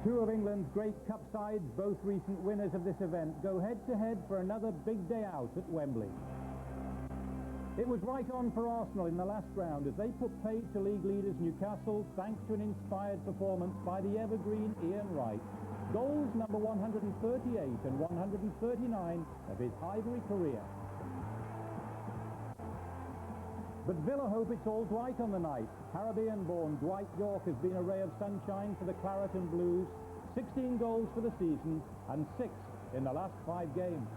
Two of England's great cup sides, both recent winners of this event, go head-to-head for another big day out at Wembley. It was right on for Arsenal in the last round as they put paid to league leaders Newcastle thanks to an inspired performance by the evergreen Ian Wright. Goals number 138 and 139 of his Highbury career. But Villa hope it's all Dwight on the night. Caribbean-born Dwight York has been a ray of sunshine for the Claret and Blues. 16 goals for the season and 6 in the last 5 games.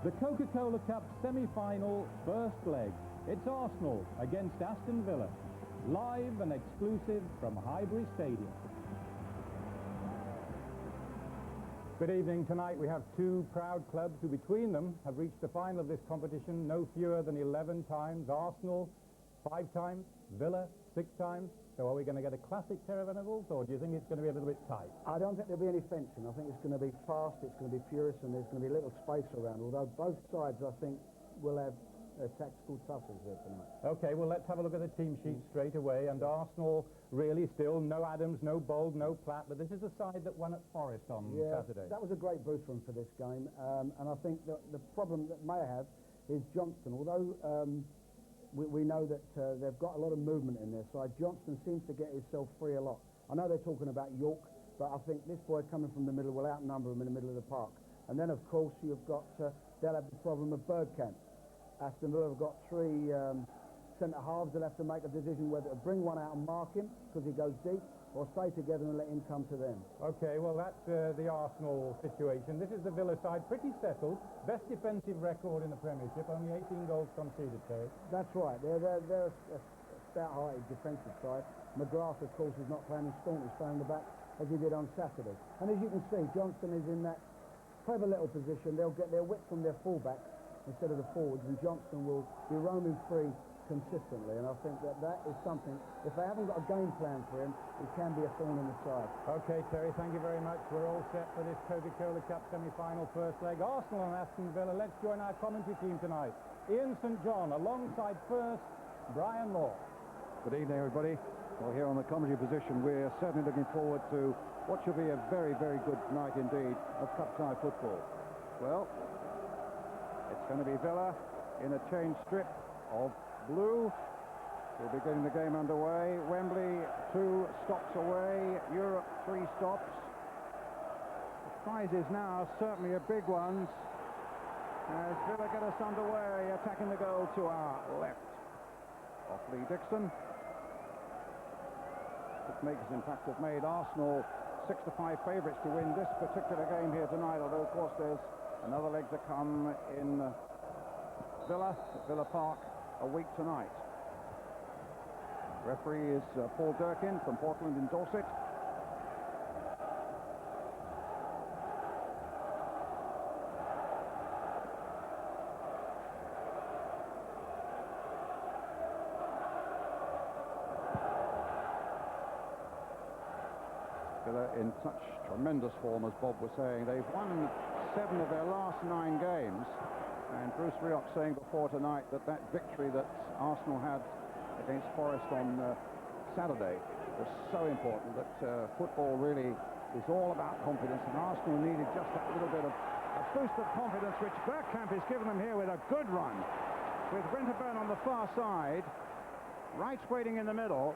The Coca-Cola Cup semi-final first leg. It's Arsenal against Aston Villa. Live and exclusive from Highbury Stadium. Good evening. Tonight we have two proud clubs who between them have reached the final of this competition no fewer than 11 times. Arsenal 5 times, Villa 6 times. So are we going to get a classic Terry Venables, or do you think it's going to be a little bit tight? I don't think there'll be any fencing. I think it's going to be fast, it's going to be furious, and there's going to be a little space around, although both sides I think will have tactical tussles here tonight. OK, well, let's have a look at the team sheet straight away. And Arsenal really still no Adams, no Bold, no Platt, but this is a side that won at Forest on Saturday. That was a great boost for him for this game, and I think that the problem that Mayer have is Johnston. Although we know that they've got a lot of movement in their side, Johnston seems to get himself free a lot. I know they're talking about York, but I think this boy coming from the middle will outnumber him in the middle of the park. And then, of course, you've got, they'll have the problem of Bergkamp. Aston Villa have got 3 centre-halves. They'll have to make a decision whether to bring one out and mark him because he goes deep, or stay together and let him come to them. OK, well, that's the Arsenal situation. This is the Villa side, pretty settled. Best defensive record in the Premiership, only 18 goals conceded, Terry. That's right. They're a stout-hearted defensive side. McGrath, of course, is not playing in Staunton. He's playing the back as he did on Saturday. And as you can see, Johnston is in that clever little position. They'll get their width from their fullbacks instead of the forwards, and Johnston will be roaming free consistently, and I think that is something, if they haven't got a game plan for him, it can be a thorn in the side. OK, Terry, thank you very much. We're all set for this Coca-Cola Cup semi-final first leg. Arsenal and Aston Villa. Let's join our commentary team tonight. Ian St John alongside first Brian Moore. Good evening, everybody. Well, here on the commentary position, we're certainly looking forward to what should be a very, very good night indeed of cup-tie football. Well, it's going to be Villa in a change strip of blue. We'll be getting the game underway. Wembley 2 stops away. Europe 3 stops. The prizes now certainly are big ones as Villa get us underway, attacking the goal to our left. Off Lee Dixon. Bookmakers, in fact, have made Arsenal 6-5 favourites to win this particular game here tonight, although, of course, there's another leg to come in Villa, at Villa Park, a week tonight. Referee is Paul Durkin from Portland in Dorset. Villa in such tremendous form, as Bob was saying. They've won 7 of their last 9 games. And Bruce Rioch saying before tonight that victory that Arsenal had against Forest on Saturday was so important, that football really is all about confidence, and Arsenal needed just that little bit of a boost of confidence, which Bergkamp has given them here with a good run. With Winterburn on the far side, Wright's waiting in the middle.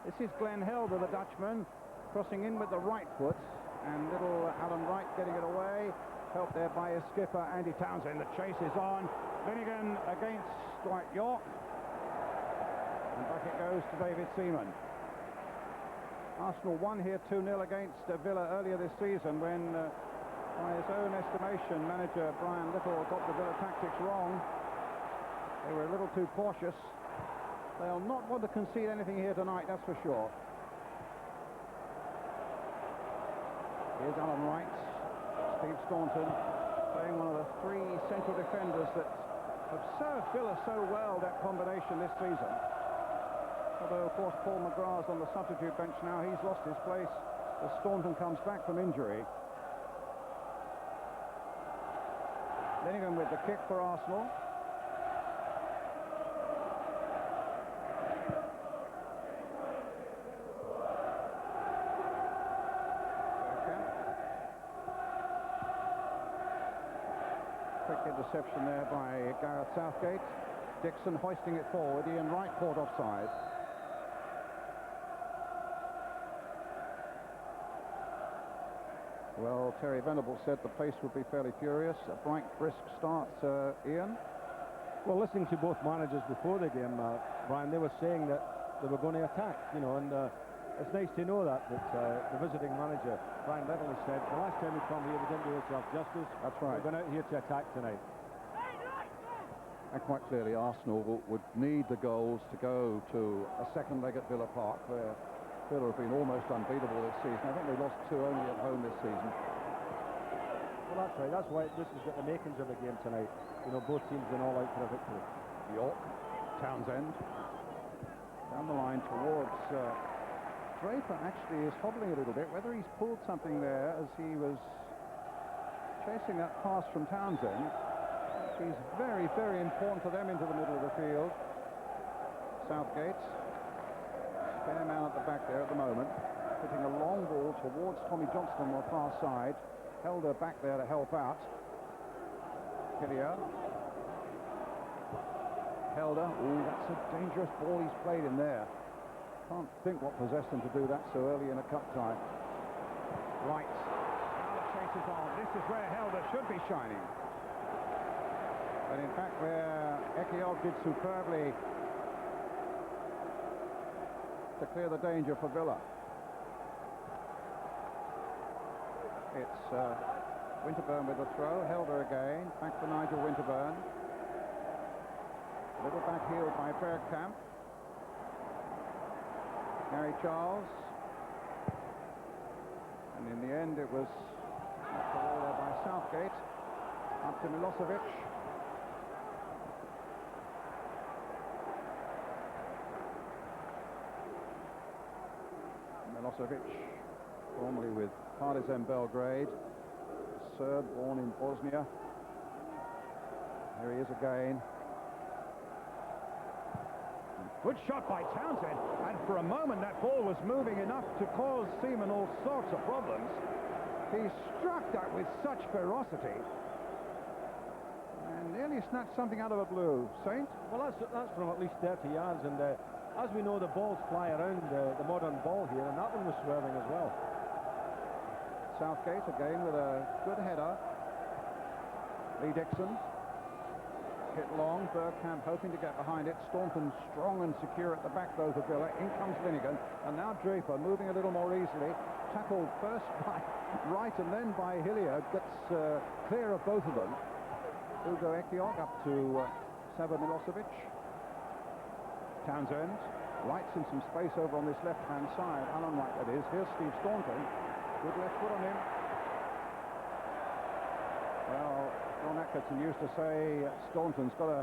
This is Glenn Helder, the Dutchman, crossing in with the right foot, and little Alan Wright getting it away. Helped there by his skipper, Andy Townsend. The chase is on. Finnegan against Dwight York. And back it goes to David Seaman. Arsenal won here 2-0 against Villa earlier this season when, by his own estimation, manager Brian Little got the Villa tactics wrong. They were a little too cautious. They'll not want to concede anything here tonight, that's for sure. Here's Alan Wright. Steve Staunton playing one of the 3 central defenders that have served Villa so well, that combination this season. Although, of course, Paul McGrath's on the substitute bench now. He's lost his place as Staunton comes back from injury. Linningham with the kick for Arsenal. interception there by Gareth Southgate. Dixon hoisting it forward. Ian Wright caught offside. Well, Terry Venables said the pace would be fairly furious. A bright, brisk start, Ian. Well, listening to both managers before the game, Brian, they were saying that they were going to attack, you know, and it's nice to know that the visiting manager, Brian Little, has said, the last time we come here, we didn't do ourselves justice. That's right. We're going out here to attack tonight. And quite clearly, Arsenal would need the goals to go to a second leg at Villa Park, where Villa have been almost unbeatable this season. I think they lost 2 only at home this season. Well, that's right. That's why this has got the makings of a game tonight. You know, both teams are all out for a victory. York, Townsend, down the line towards Draper. Actually is hobbling a little bit. Whether he's pulled something there as he was chasing that pass from Townsend. He's very, very important for them into the middle of the field. Southgate, spare man at the back there at the moment, hitting a long ball towards Tommy Johnston on the far side. Helder back there to help out. Hillier. Helder. Ooh, that's a dangerous ball he's played in there. Can't think what possessed him to do that so early in a cup tie. Right. Now the chase is on. This is where Helder should be shining. But in fact, where Ekiog did superbly to clear the danger for Villa. It's Winterburn with the throw. Helder again. Back to Nigel Winterburn. A little back heeled by Bergkamp. Gary Charles. And in the end, it was knocked away there by Southgate. Up to Milosevic. Milosevic, formerly with Partizan Belgrade, Serb, born in Bosnia. Here he is again. Good shot by Townsend, and for a moment that ball was moving enough to cause Seaman all sorts of problems. He struck that with such ferocity and nearly snatched something out of the blue. Saint? Well, that's from at least 30 yards, and as we know, the balls fly around the modern ball here, and that one was swerving as well. Southgate again with a good header. Lee Dixon. Hit long. Bergkamp hoping to get behind it. Staunton strong and secure at the back though for Villa. In comes Linnigan. And now Draper moving a little more easily. Tackled first by Wright and then by Hillier. Gets clear of both of them. Ugo Ekiog up to Sava Milosevic. Townsend. Wright's in some space over on this left-hand side. Alan Wright, that is. Here's Steve Staunton. Good left foot on him. Well, John Atkinson used to say Staunton's got a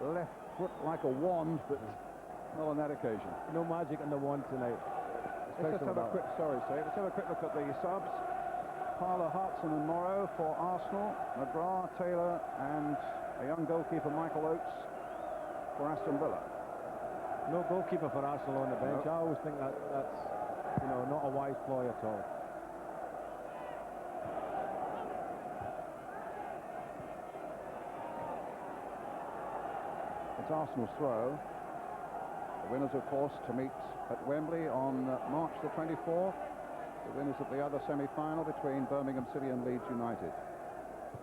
left foot like a wand, but not on that occasion. No magic in the wand tonight. Let's have a quick, let's have a quick look at the subs. Parlour, Hartson and Morrow for Arsenal. McGrath, Taylor and a young goalkeeper, Michael Oates, for Aston Villa. No goalkeeper for Arsenal on the bench. No. I always think that's you know, not a wise ploy at all. It's Arsenal's throw. The winners, of course, to meet at Wembley on March the 24th. The winners of the other semi-final between Birmingham City and Leeds United.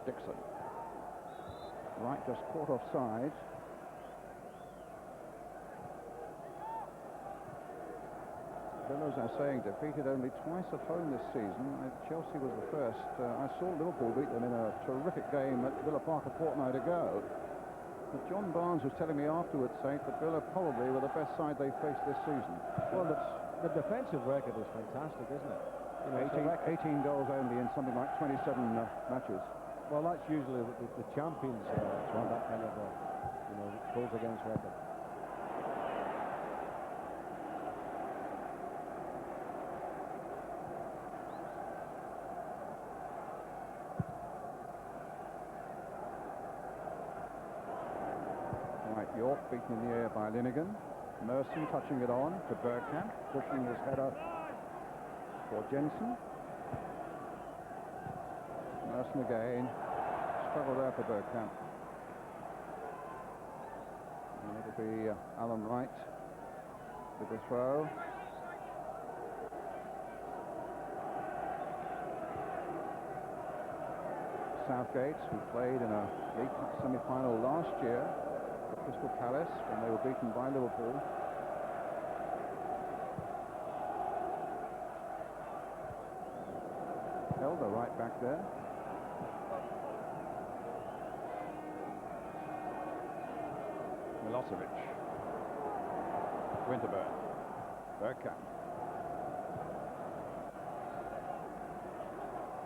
Dixon. Wright just caught offside. Villa, as I was saying, defeated only twice at home this season. Chelsea was the first. I saw Liverpool beat them in a terrific game at Villa Park a fortnight ago. But John Barnes was telling me afterwards, Saint, that Villa probably were the best side they faced this season. Well, the defensive record is fantastic, isn't it? You know, 18 goals only in something like 27 matches. Well, that's usually the champions want that kind of you know, goals against record. York beaten in the air by Linnigan. Merson touching it on to Bergkamp, pushing his header for Jensen. Merson again. Struggle there for Bergkamp. It'll be Alan Wright with the throw. Southgate, who played in a League Cup semi-final last year for Crystal Palace when they were beaten by Liverpool. Helder right back there. Milosevic. Winterburn. Bergkamp.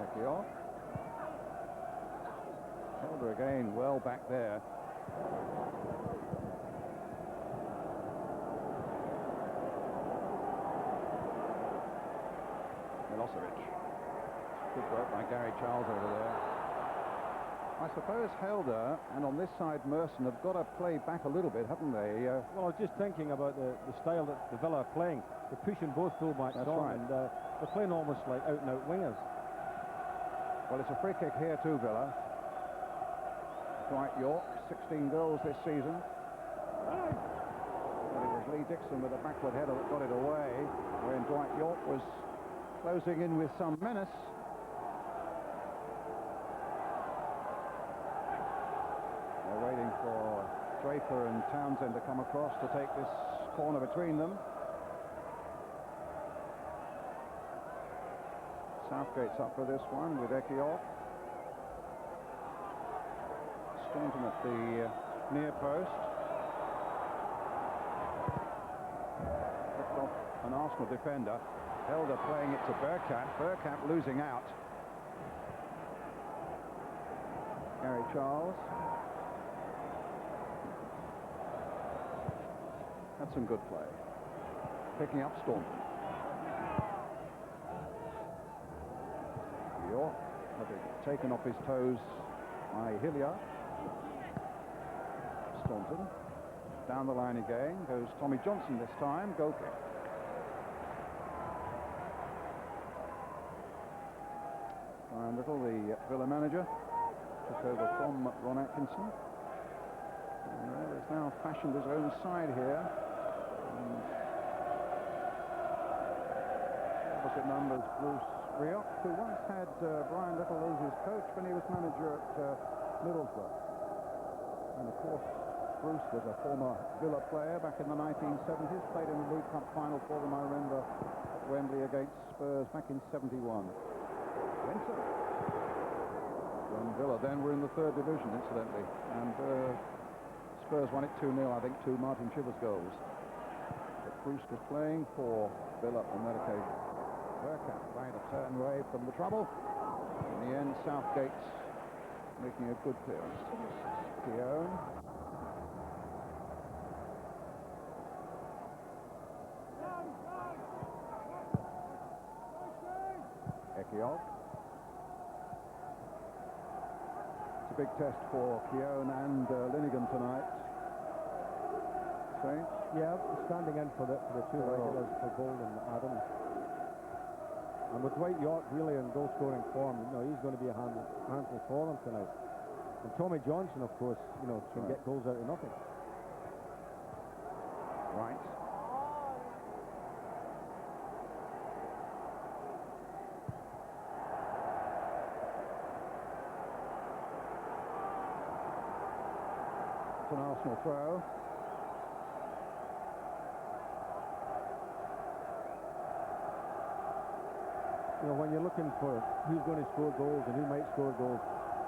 Ekiov. Helder again, well back there. Milosevic. Good work by Gary Charles over there. I suppose Helder and on this side Merson have got to play back a little bit, haven't they? Well, I was just thinking about the style that the Villa are playing. They're pushing both fullbacks on, right. and they're playing almost like out-and-out wingers. Well, it's a free kick here to Villa. Dwight York, 16 goals this season. But it was Lee Dixon with a backward header that got it away when Dwight York was closing in with some menace. They're waiting for Draper and Townsend to come across to take this corner between them. Southgate's up for this one with Ekiov. Staunton at the near post. Picked off an Arsenal defender. Helder playing it to Bergkamp. Bergkamp losing out. Gary Charles. That's some good play. Picking up Staunton. York having taken off his toes by Hilliard. Staunton. Down the line again goes Tommy Johnson this time. Goal kick. Brian Little, the Villa manager, took over from Ron Atkinson. And has now fashioned his own side here. Opposite numbers, Bruce Rioch, who once had Brian Little as his coach when he was manager at Middlesbrough. And of course, Bruce was a former Villa player back in the 1970s, played in the League Cup final for them, I remember, at Wembley against Spurs back in 71. Winter. When Villa then were in the third division, incidentally, and Spurs won it 2-0, I think, 2 Martin Chivers goals. But Bruce was playing for Villa on that occasion. Bergkamp trying to turn away from the trouble. In the end, Southgate's making a good clearance. Keown. Ekiov. It's a big test for Keown and Linnigan tonight. Saints? Yeah, standing in for the two regulars for Gold and Adams. And with Dwight York really in goal-scoring form, he's going to be a handful for them tonight. And Tommy Johnson, of course, can get goals out of nothing. Right. It's an Arsenal throw. When you're looking for who's going to score goals and who might score goals,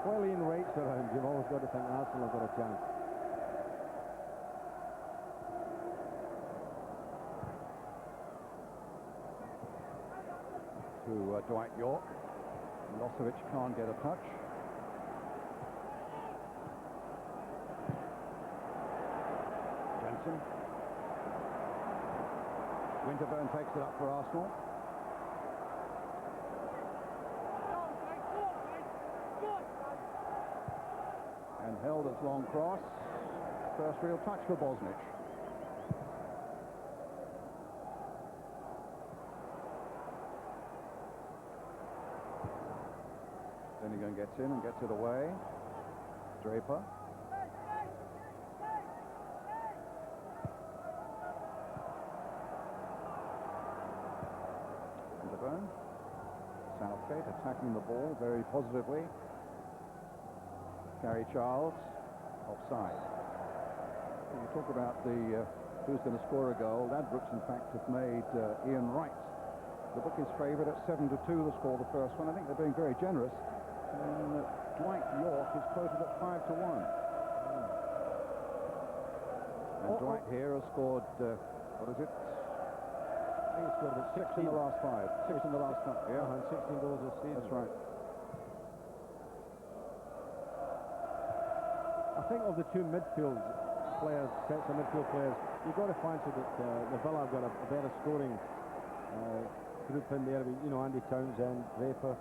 while Ian Wright's around, you've always got to think Arsenal have got a chance. To Dwight York. Milosevic can't get a touch. Jensen. Winterburn takes it up for Arsenal. And Helder's long cross. First real touch for Bosnich. Linnigan gets in and gets it away. Draper. Southgate attacking the ball very positively. Gary Charles, offside. When you talk about the who's going to score a goal, Ladbrokes, in fact, have made Ian Wright the bookies' favourite at 7-2 to score the first one. I think they're being very generous. And Dwight York is quoted at 5-1. And Dwight here has scored, what is it? I think he's scored about 6 in the last 5. 6 in the last 5. Yeah, and 16 goals this season. that's right. I think of the two midfield players, sets of midfield players, you've got to fancy that the Villa have got a better scoring group in there. You know, Andy Townsend, Draper,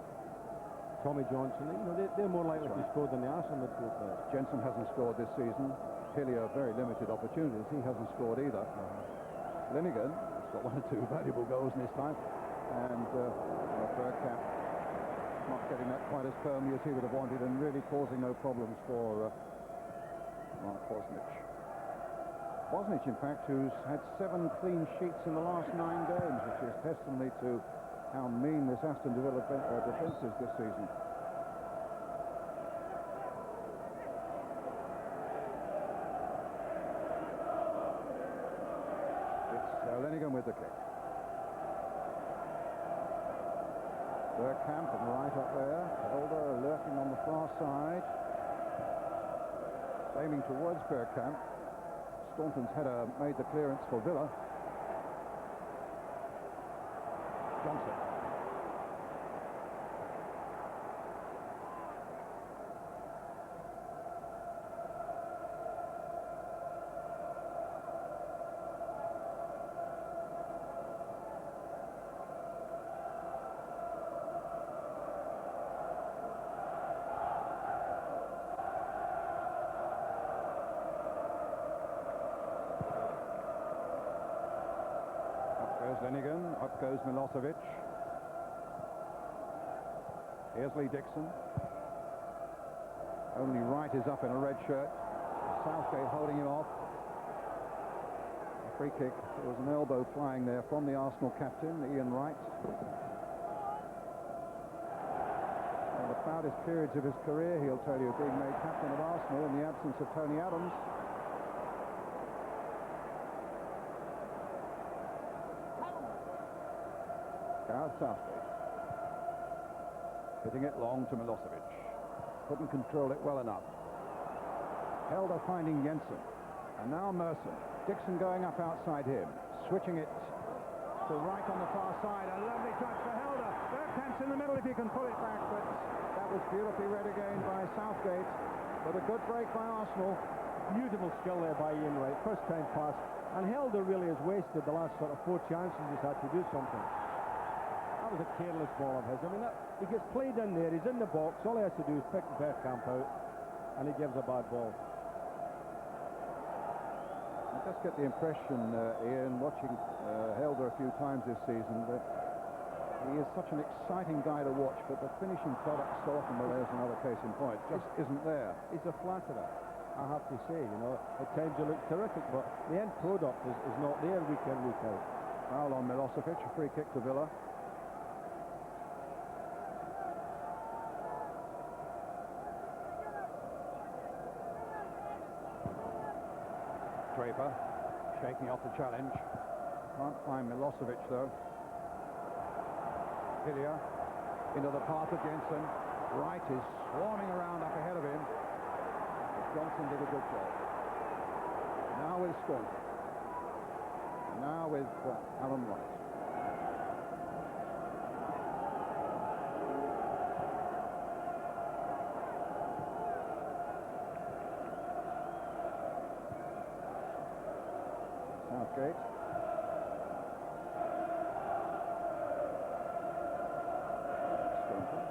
Tommy Johnson. You know, they're more likely to score than the Arsenal midfield players. Jensen hasn't scored this season. Hillier, very limited opportunities. He hasn't scored either. Linigan has got 1 or 2 valuable goals in his time. And Bergkamp not getting that quite as firmly as he would have wanted, and really causing no problems for Mark Bosnich. Bosnich, in fact, who's had 7 clean sheets in the last 9 games, which is testimony to how mean this Aston Villa defence is this season. It's Lenigan with the kick. Bergkamp and right up there. Elder lurking on the far side. Aiming towards Bergkamp. Staunton's header made the clearance for Villa. Johnson. Lenigan, up goes Milosevic. Here's Lee Dixon. Only Wright is up in a red shirt. Southgate holding him off. A free kick. There was an elbow flying there from the Arsenal captain, Ian Wright. One of the proudest periods of his career, he'll tell you, being made captain of Arsenal in the absence of Tony Adams. Southgate. Hitting it long to Milosevic. Couldn't control it well enough. Helder finding Jensen. And now Merson. Dixon going up outside him. Switching it to right on the far side. A lovely touch for Helder. Bergkamp's in the middle if he can pull it back, but that was beautifully read again by Southgate. But a good break by Arsenal. Beautiful skill there by Ian Wright. First time pass. And Helder really has wasted the last sort of 4 chances he's had to do something. That was a careless ball of his. I mean, he gets played in there, he's in the box, all he has to do is pick Bergkamp out, and he gives a bad ball. I just get the impression, Ian, watching Helder a few times this season, that he is such an exciting guy to watch, but the finishing product so often, well, there's another case in point, just isn't there. He's a flatterer, I have to say, you know. At times he looks terrific, but the end product is not there week in, week out. Foul on Milosevic, a free kick to Villa. Draper shaking off the challenge. Can't find Milosevic though. Hillier into the path of Jensen. Wright is swarming around up ahead of him. But Johnson did a good job. Now with Staunton. Now with Alan Wright. Southgate. Staunton.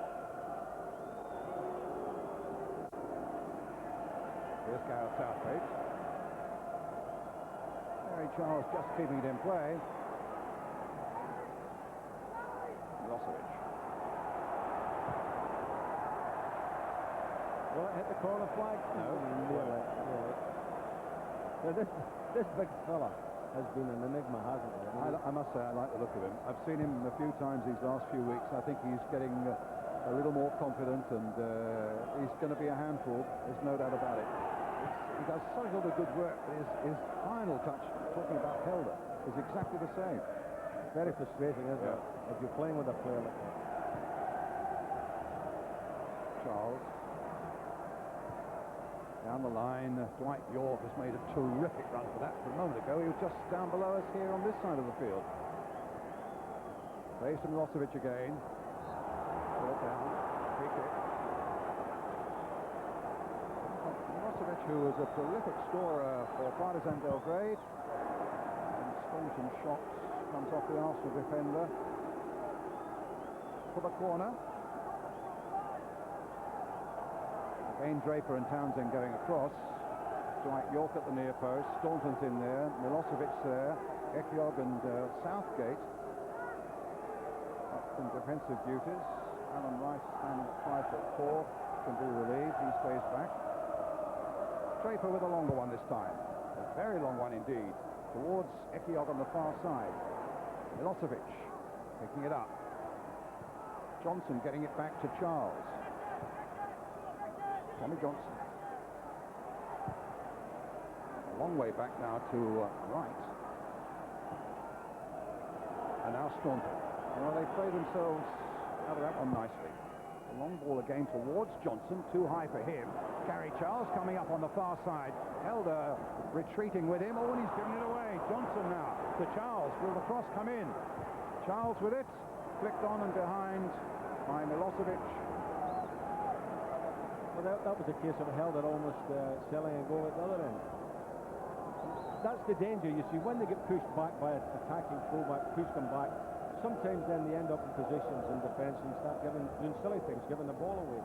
Here's Gareth Southgate. Gary Charles just keeping it in play. Milosevic. Will it hit the corner flag? No. Nearly. So this big fella has been an enigma, hasn't he? I must say I like the look of him. I've seen him a few times these last few weeks. I think he's getting a little more confident, and he's going to be a handful. There's no doubt about it. He does such a lot of good work, but his final touch, talking about Helder, is exactly the same. Very frustrating, isn't it? If you're playing with a player like that. Charles. Down the line, Dwight York has made a terrific run for that a moment ago. He was just down below us here on this side of the field. Plays to Milosevic again. Brought down. Free kick. Milosevic, who was a prolific scorer for Partizan Belgrade. And staunching shots. Comes off the Arsenal defender. For the corner. Again, Draper and Townsend going across. Dwight York at the near post. Staunton's in there. Milosevic there. Ekiog and Southgate up from defensive duties. Alan Rice standing at 5'4", can be relieved. He stays back. Draper with a longer one this time. A very long one indeed. Towards Ekiog on the far side. Milosevic picking it up. Johnson getting it back to Charles. Tommy Johnson. A long way back now to right. And now Staunton. Well, they play themselves out of that one nicely. A long ball again towards Johnson. Too high for him. Gary Charles coming up on the far side. Helder retreating with him. Oh, and he's given it away. Johnson now to Charles. Will the cross come in? Charles with it. Flicked on and behind by Milosevic. Well, that was a case of Helder almost selling a goal at the other end. That's the danger, you see, when they get pushed back by an attacking fullback, push them back, sometimes then they end up in positions in defence and start doing silly things, giving the ball away.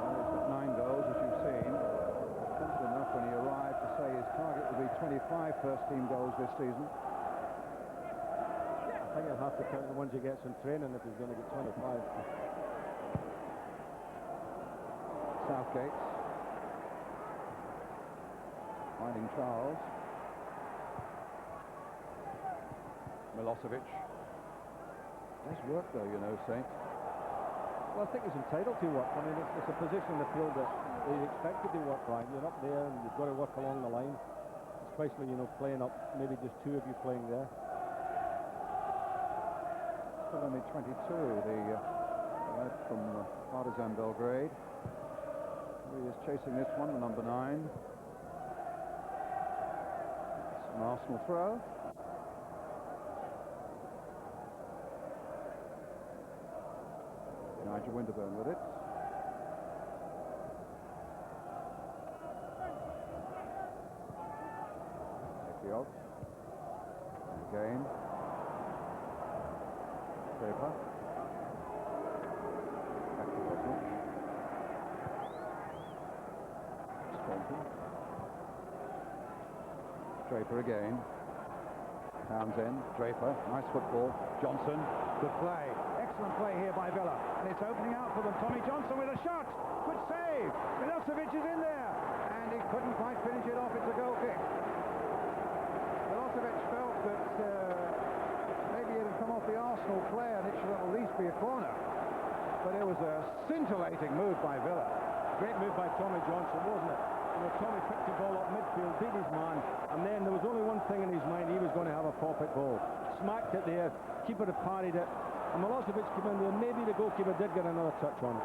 Well, he's got 9 goals, as you've seen. Confident enough when he arrived to say his target will be 25 first-team goals this season. I think he'll have to count the ones he gets in training if he's going to get 25. Southgate. Finding Charles. Milosevic. Nice work though, you know, Saint. Well, I think he's entitled to work. I mean, it's a position in the field that he's expected to work, Brian. You're up there and you've got to work along the line. Especially, you know, playing up, maybe just two of you playing there. Still only 22, the lad from Partizan Belgrade. He is chasing this one, the number 9. It's an Arsenal throw. Nigel Winterburn with it. Ekiog. Again. Draper. Back to Rosnick. Staunton. Draper again. Townsend. Draper. Nice football. Johnson. Good play. Excellent play here by Villa. And it's opening out for them. Tommy Johnson with a shot. Good save. Milosevic is in there. And he couldn't quite finish it off. It's a goal kick. Milosevic felt that maybe it had come off the Arsenal player and it should at least be a corner. But it was a scintillating move by Villa. Great move by Tommy Johnson, wasn't it? You know, Tommy picked the ball up midfield, beat his man, and then there was only one thing in his mind: he was going to have a pop at goal. Smacked it there, keeper had parried it, and Milosevic came in there. Maybe the goalkeeper did get another touch on it.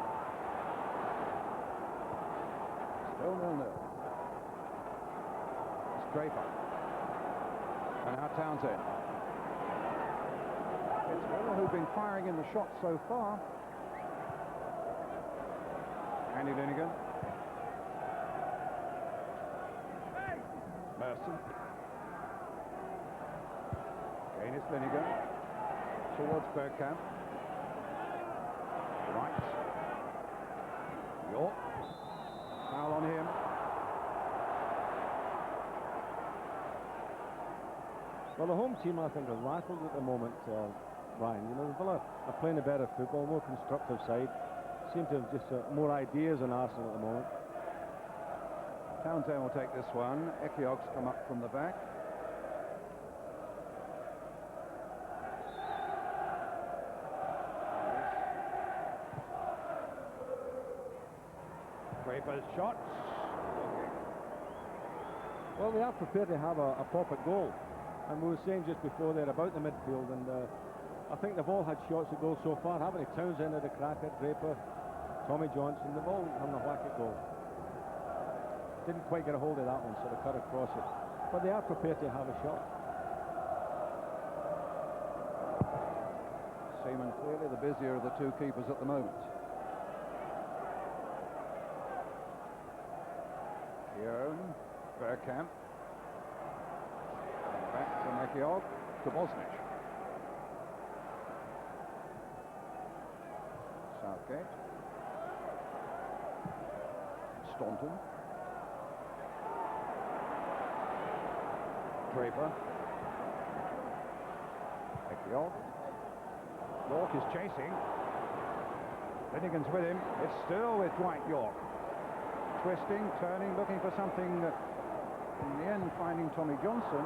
Still 0-0. It's Draper. And now Townsend. It's Villa who've been firing in the shots so far. Andy Linnigan. Merson. Again it's Linnigan. Towards Bergkamp. Right. York. Foul on him. Well, the home team, I think, are rattled at the moment, Ryan. You know, Villa are playing a better football, more constructive side. Seem to have just more ideas than Arsenal at the moment. Townsend will take this one. Ekiog's come up from the back. Draper's shots. Well, they are prepared to have a pop at goal. And we were saying just before there about the midfield, and I think they've all had shots at goal so far, haven't they? Townsend had a crack at Draper, Tommy Johnson, they've all having a whack at goal. Didn't quite get a hold of that one, so they cut across it. But they are prepared to have a shot. Seaman clearly the busier of the two keepers at the moment. Keown, Bergkamp. Back to Ekiog, to Bosnich. Southgate. Staunton. Draper. Ekiog. York is chasing. Finnegan's with him. It's still with Dwight York. Twisting, turning, looking for something. In the end, finding Tommy Johnson.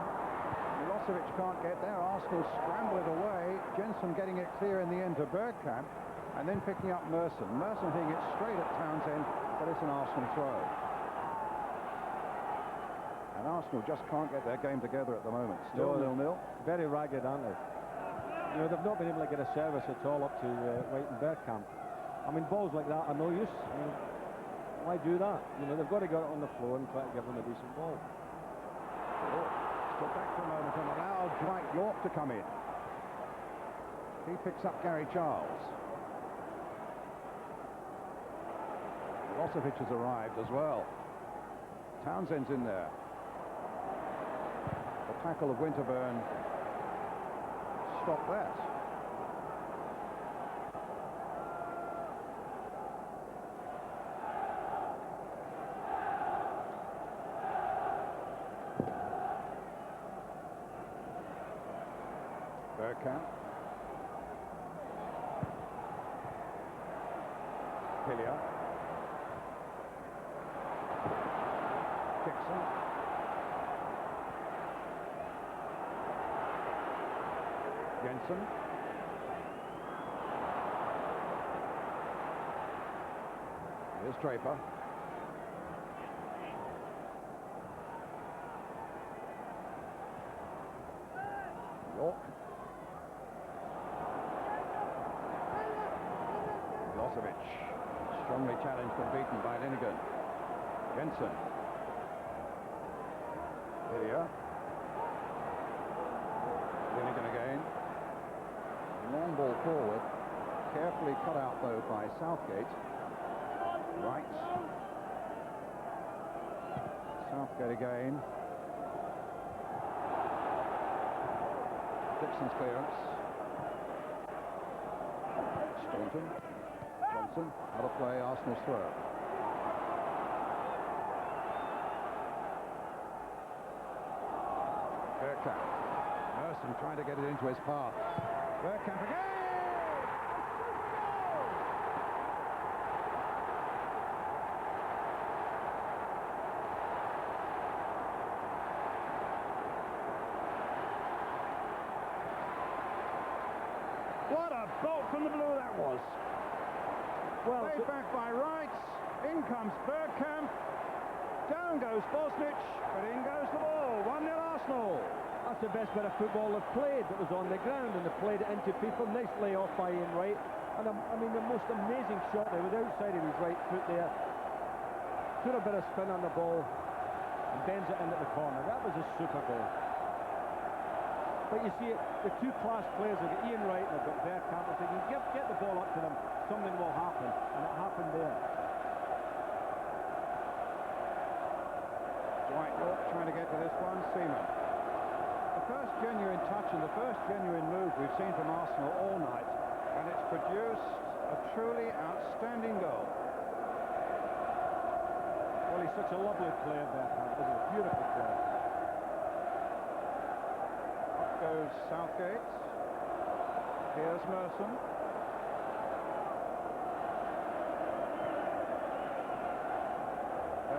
Milosevic can't get there. Arsenal scramble it away. Jensen getting it clear in the end to Bergkamp. And then picking up Merson. Merson hitting it straight at Townsend, but it's an Arsenal throw. And Arsenal just can't get their game together at the moment. Still 0-0. Very ragged, aren't they? You know, they've not been able to get a service at all up to White and Bergkamp. I mean, balls like that are no use. I mean, why do that? You know, they've got to get it on the floor and try to give them a decent ball. Step back for a moment and allow Dwight York to come in. He picks up Gary Charles. Milosevic has arrived as well. Townsend's in there. The tackle of Winterburn stopped that. Bergkamp. Hillier. Dixon. Jensen. Here's Draper. York. Milosevic. Strongly challenged and beaten by Linnegan. Jensen. Hillier. Linnegan again. Long ball forward. Carefully cut out though by Southgate. Right. Southgate again. Dixon's clearance. Staunton. Johnson. Out of play. Arsenal's throw. Bergkamp. Merson trying to get it into his path. Bergkamp again! What a bolt from the blue that was. Well, played back by Wright. In comes Bergkamp. Down goes Bosnich, but in goes the ball. 1-0 Arsenal. that's the best bit of football they've played that was on the ground, and they played it into people. Nice layoff by Ian Wright. And I mean, the most amazing shot there with the outside of his right foot there. Put a bit of spin on the ball and bends it into the corner. That was a super goal. But you see, the two class players, they've got Ian Wright and they've got Bergkamp. If they can get the ball up to them, something will happen. And it happened there. Dwight York trying to get to this one. Seaman. The first genuine touch and the first genuine move we've seen from Arsenal all night. And it's produced a truly outstanding goal. Well, he's such a lovely player, Bergkamp. He's a beautiful player. Up goes Southgate. Here's Merson.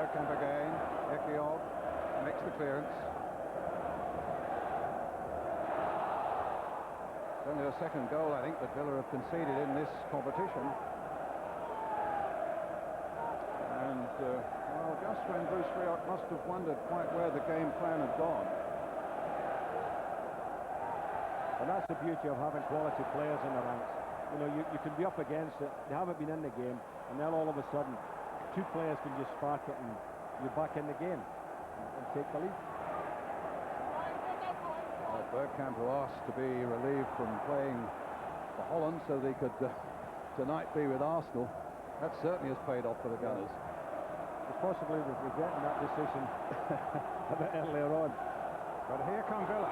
Bergkamp again. Ekiov makes the clearance. It's only the second goal, I think, that Villa have conceded in this competition. And, well, just when Bruce Rioch must have wondered quite where the game plan had gone. And that's the beauty of having quality players in the ranks. You know, you can be up against it, they haven't been in the game, and then all of a sudden, two players can just spark it and you're back in the game and take the lead. Well, Bergkamp, who asked to be relieved from playing for Holland so they could tonight be with Arsenal, that certainly has paid off for the Gunners. It's possibly regretting that decision a bit earlier on. But here come Villa,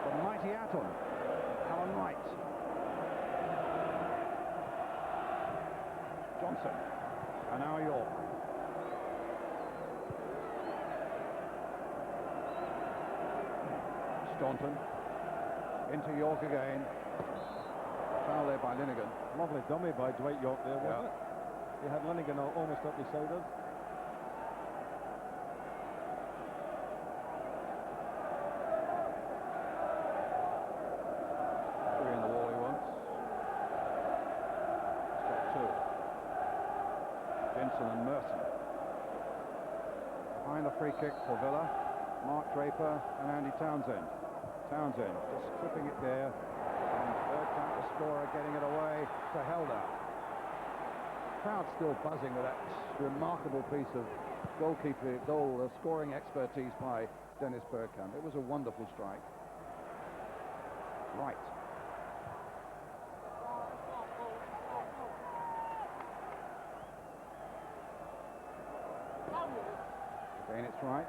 the mighty Aston, Alan Wright. Johnson, and now York. Staunton, into York again. Foul there by Linnigan. Lovely dummy by Dwight York there, wasn't it? He had Linnigan almost up beside us. Three in the wall he wants. Stop two. Jensen and Merson. Behind the free kick for Villa, Mark Draper and Andy Townsend. Townsend just clipping it there, and Bergkamp, the scorer, getting it away to Helder. Crowd still buzzing with that remarkable piece of scoring expertise by Dennis Bergkamp. It was a wonderful strike. Right. Again, it's right.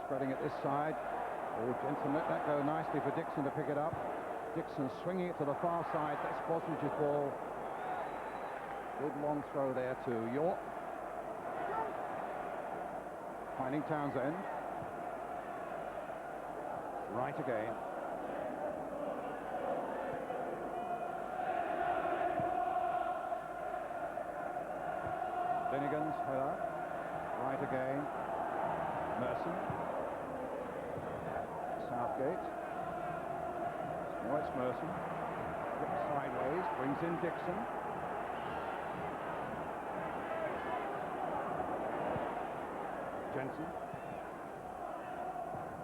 Spreading it this side. Oh, Jensen let that go nicely for Dixon to pick it up. Dixon swinging it to the far side. That's Bosridge's ball. Good long throw there to York. Finding Townsend. Right again. Linnigan's header. Right again. Merson. Southgate. It's Merson. Gets sideways, brings in Dixon. Jensen.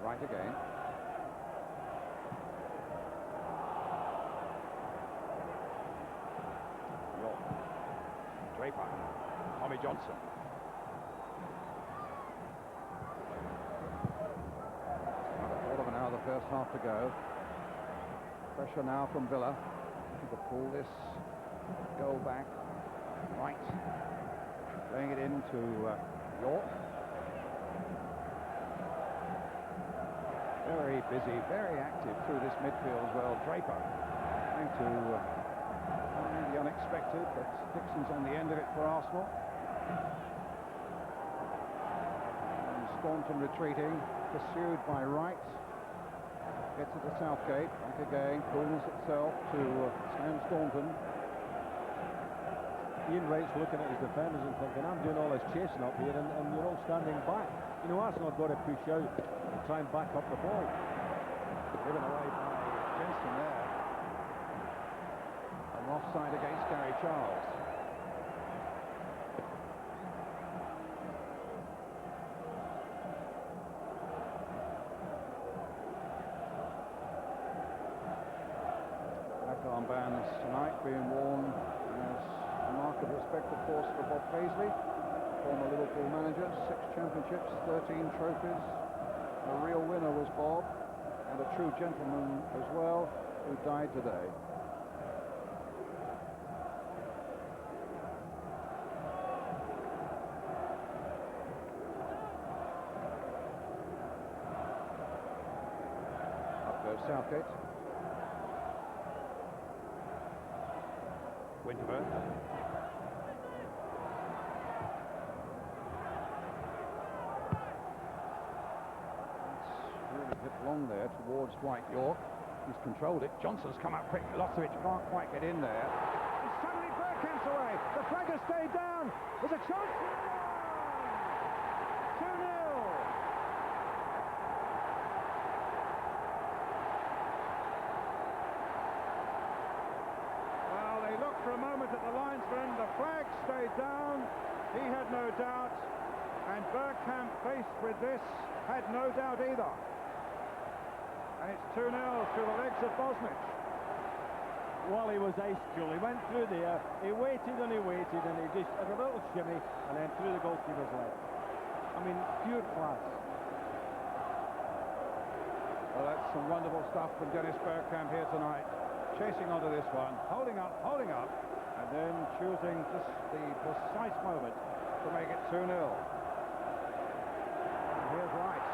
Right again. York. Draper. Tommy Johnson. The first half to go. Pressure now from Villa to pull this goal back. Right. Playing it into York. Very busy, very active through this midfield as well. Draper trying to find the unexpected, but Dixon's on the end of it for Arsenal. And Staunton retreating, pursued by Wright. Gets it to Southgate, back again, coolness itself to Sam Staunton. Ian Wright's looking at his defenders and thinking, I'm doing all this chasing up here and you're all standing back. You know, Arsenal have got to push out and try and back up the ball. Given away by Jensen there. And offside against Gary Charles. Armbands tonight being worn as a mark of respect, of course, for Bob Paisley, former Liverpool manager. 6 championships, 13 trophies. A real winner was Bob, and a true gentleman as well, who died today. Up goes Southgate. Winterburn. It's really hit long there towards Dwight York. He's controlled it. Johnson's come up quick. Milosevic can't quite get in there. And suddenly Bergkamp's away. The flag has stayed down. There's a chance. stayed down. He had no doubt. And Bergkamp, faced with this, had no doubt either. And it's 2-0 through the legs of Bosnich. Well, he was ice cool. He went through there, he waited, and he just had a little shimmy, and then through the goalkeeper's leg. I mean, pure class. Well, that's some wonderful stuff from Dennis Bergkamp here tonight. Chasing onto this one, holding up, and then choosing just the precise moment to make it 2-0. And here's Wright.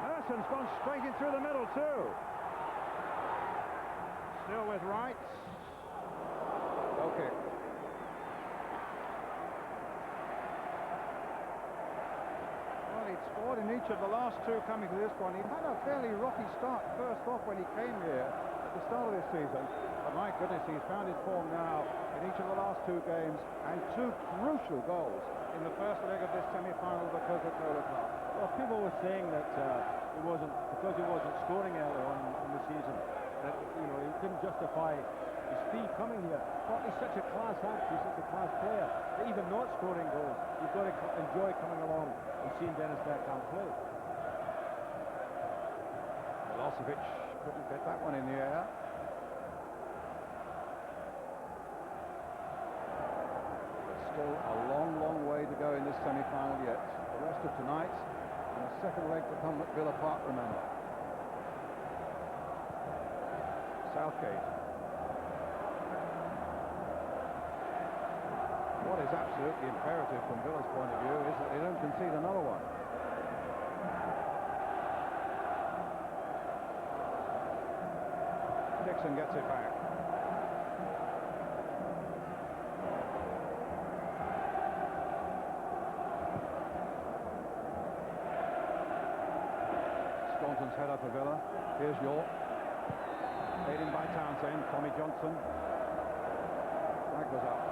Merson's gone straight in through the middle too. Still with Wright. Goal kick. Well, he'd scored in each of the last two coming to this one. He'd had a fairly rocky start first off when he came here at the start of this season. But my goodness, he's found his form now in each of the last two games, and two crucial goals in the first leg of this semi-final of the Coca-Cola Cup. Well, people were saying that he wasn't scoring early on in the season, that, you know, he didn't justify his fee coming here. But he's such a class act, he's such a class player, that even not scoring goals, you've got to enjoy coming along and seeing Dennis Bergkamp play. Milosevic couldn't get that one in the air. But still a long, long way to go in this semi-final yet. The rest of tonight, and a second leg to come at Villa Park, remember. Southgate. What is absolutely imperative from Villa's point of view is that they don't concede another one. Dixon gets it back. Staunton's head up to Villa. Here's York. Made in by Townsend. Tommy Johnson. Flag was up.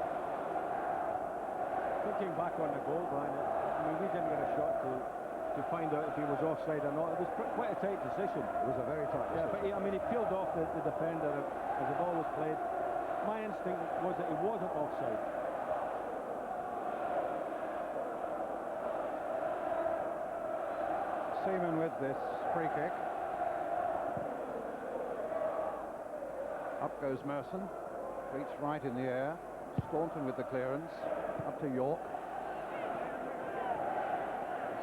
Looking back on the goal, Brian, I mean, we didn't get a shot to find out if he was offside or not. It was quite a tight decision. It was a very tight decision. Yeah, but I mean, he peeled off the defender as the ball was played. My instinct was that he wasn't offside. Seaman with this free kick. Up goes Merson. Beats right in the air. Staunton with the clearance. Up to York.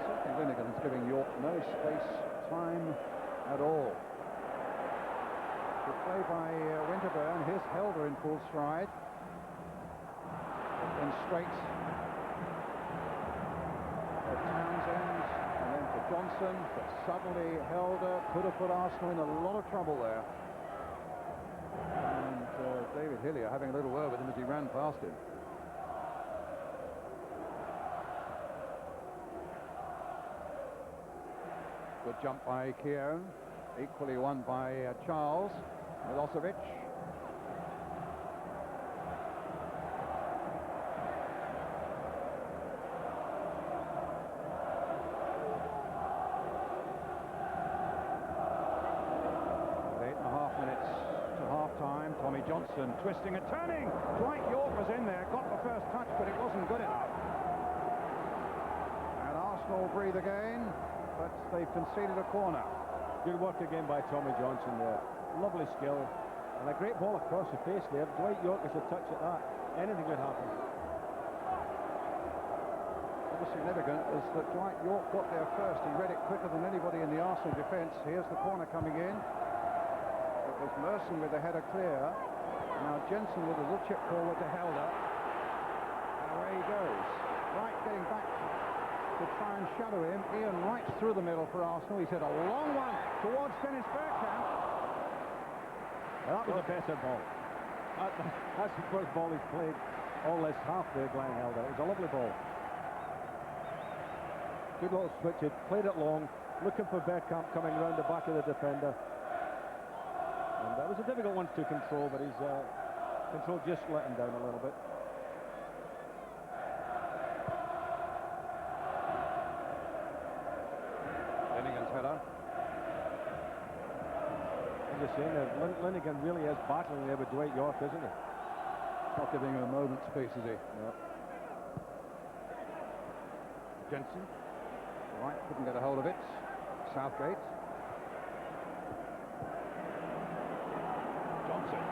Certainly Linegan's giving York no space, time at all. Good play by Winterburn. Here's Helder in full stride. Then straight for Townsend, and then for Johnson. But suddenly Helder could have put Arsenal in a lot of trouble there. And David Hillier having a little word with him as he ran past him. Good jump by Keown. Equally won by Charles. Milosevic. Tommy Johnson twisting and turning. Dwight York was in there, got the first touch, but it wasn't good enough. And Arsenal breathe again, but they've conceded a corner. Good work again by Tommy Johnson there. Lovely skill. And a great ball across the face there. Dwight York has a touch at that. Anything could happen. What was significant is that Dwight York got there first. He read it quicker than anybody in the Arsenal defence. Here's the corner coming in. It was Merson with the header clear. Now Jensen with a little chip forward to Helder. And away he goes. Wright getting back to try and shadow him. Ian Wright through the middle for Arsenal. He's hit a long one towards Dennis Bergkamp. Well, that was a better ball. That's the first ball he's played all this half there, Glenn Helder. It was a lovely ball. Good little switch. He played it long, looking for Bergkamp coming round the back of the defender. And that was a difficult one to control, but his control just let him down a little bit. Linegan's header. As you're saying, Linegan really is battling there with Dwight York, isn't he? Not giving him a moment's peace, is he? Yep. Jensen. Right, couldn't get a hold of it. Southgate. Johnson.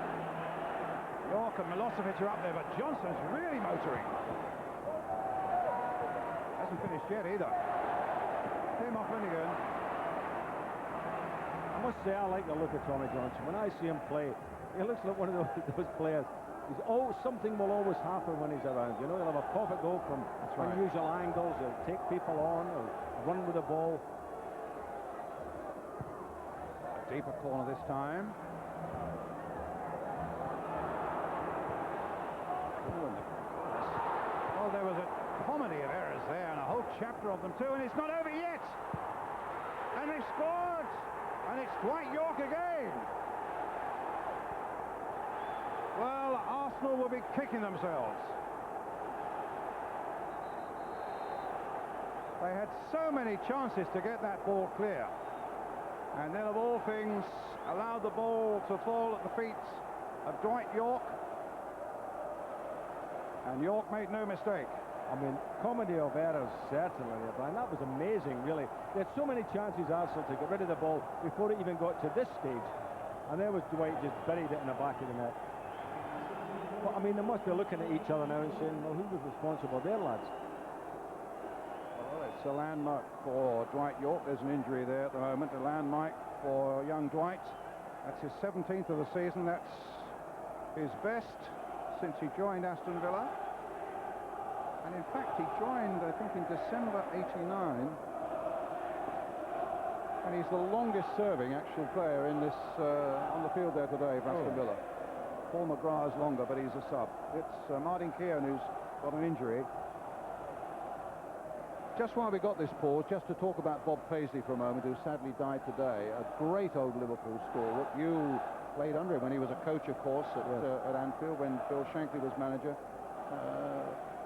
York and Milosevic are up there, but Johnson's really motoring. Hasn't finished yet either. Came off Linnigan. I must say, I like the look of Tommy Johnson. When I see him play, he looks like one of those players. Something will always happen when he's around. You know, he'll have a perfect goal from unusual angles. He'll take people on. He'll run with the ball. A deeper corner this time. Oh, there was a comedy of errors there, and a whole chapter of them too, and it's not over yet. And they've scored, and it's Dwight York again. Well, Arsenal will be kicking themselves. They had so many chances to get that ball clear, and then of all things allowed the ball to fall at the feet of Dwight York, and York made no mistake. I mean, comedy of errors, certainly, Brian. That was amazing, really. They had so many chances, Arsenal, to get rid of the ball before it even got to this stage. And there was Dwight just buried it in the back of the net. But, I mean, they must be looking at each other now and saying, well, who was responsible there, lads? Well, it's a landmark for Dwight York. There's an injury there at the moment. A landmark for young Dwight. That's his 17th of the season. That's his best since he joined Aston Villa. And in fact, he joined, I think, in December '89. And he's the longest serving actual player in this on the field there today for Aston Villa. Paul McGrath is longer, but he's a sub. It's Martin Keown who's got an injury. Just while we got this pause, just to talk about Bob Paisley for a moment, who sadly died today. A great old Liverpool stalwart. You played under him when he was a coach, of course, at Anfield, when Bill Shankly was manager.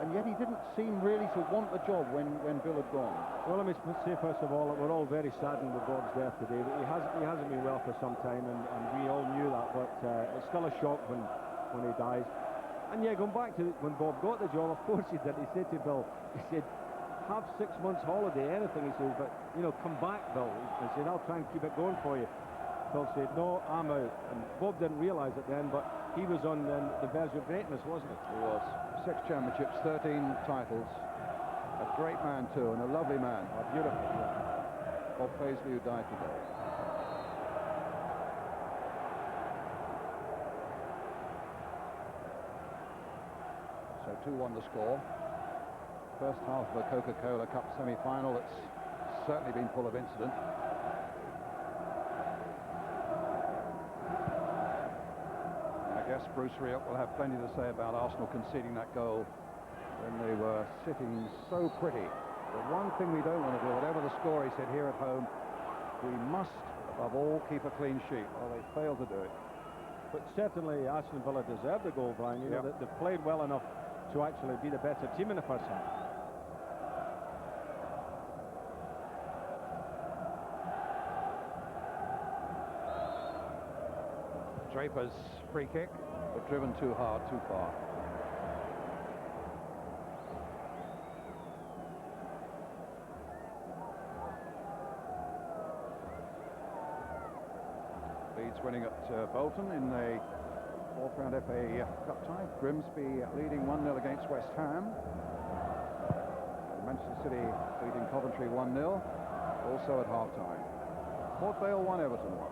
And yet he didn't seem really to want the job when Bill had gone. Well, let me say first of all that we're all very saddened with Bob's death today. He hasn't been well for some time, and we all knew that, but it's still a shock when he dies. And yeah, going back to when Bob got the job, of course he did. He said to Bill, he said, have 6 months holiday, anything, he says, but, you know, come back, Bill. He said, I'll try and keep it going for you. Bill said, no, I'm out. And Bob didn't realise it then, but he was on the verge of greatness, wasn't he? He was. 6 championships, 13 titles. A great man, too, and a lovely man. Oh, beautiful. Yeah. Bob Paisley, who died today. So 2-1 the score. First half of the Coca-Cola Cup semi-final. It's certainly been full of incident. I guess Bruce Rioch will have plenty to say about Arsenal conceding that goal when they were sitting so pretty. The one thing we don't want to do, whatever the score, he said, here at home, we must, above all, keep a clean sheet. Well, they failed to do it. But certainly Aston Villa deserved the goal, Brian. You know, they've played well enough to actually be the better team in the first half. Draper's free kick, but driven too hard, too far. Leeds winning at Bolton in the fourth round FA Cup tie. Grimsby leading 1-0 against West Ham. Manchester City leading Coventry 1-0, also at half-time. Port Vale 1, Everton 1.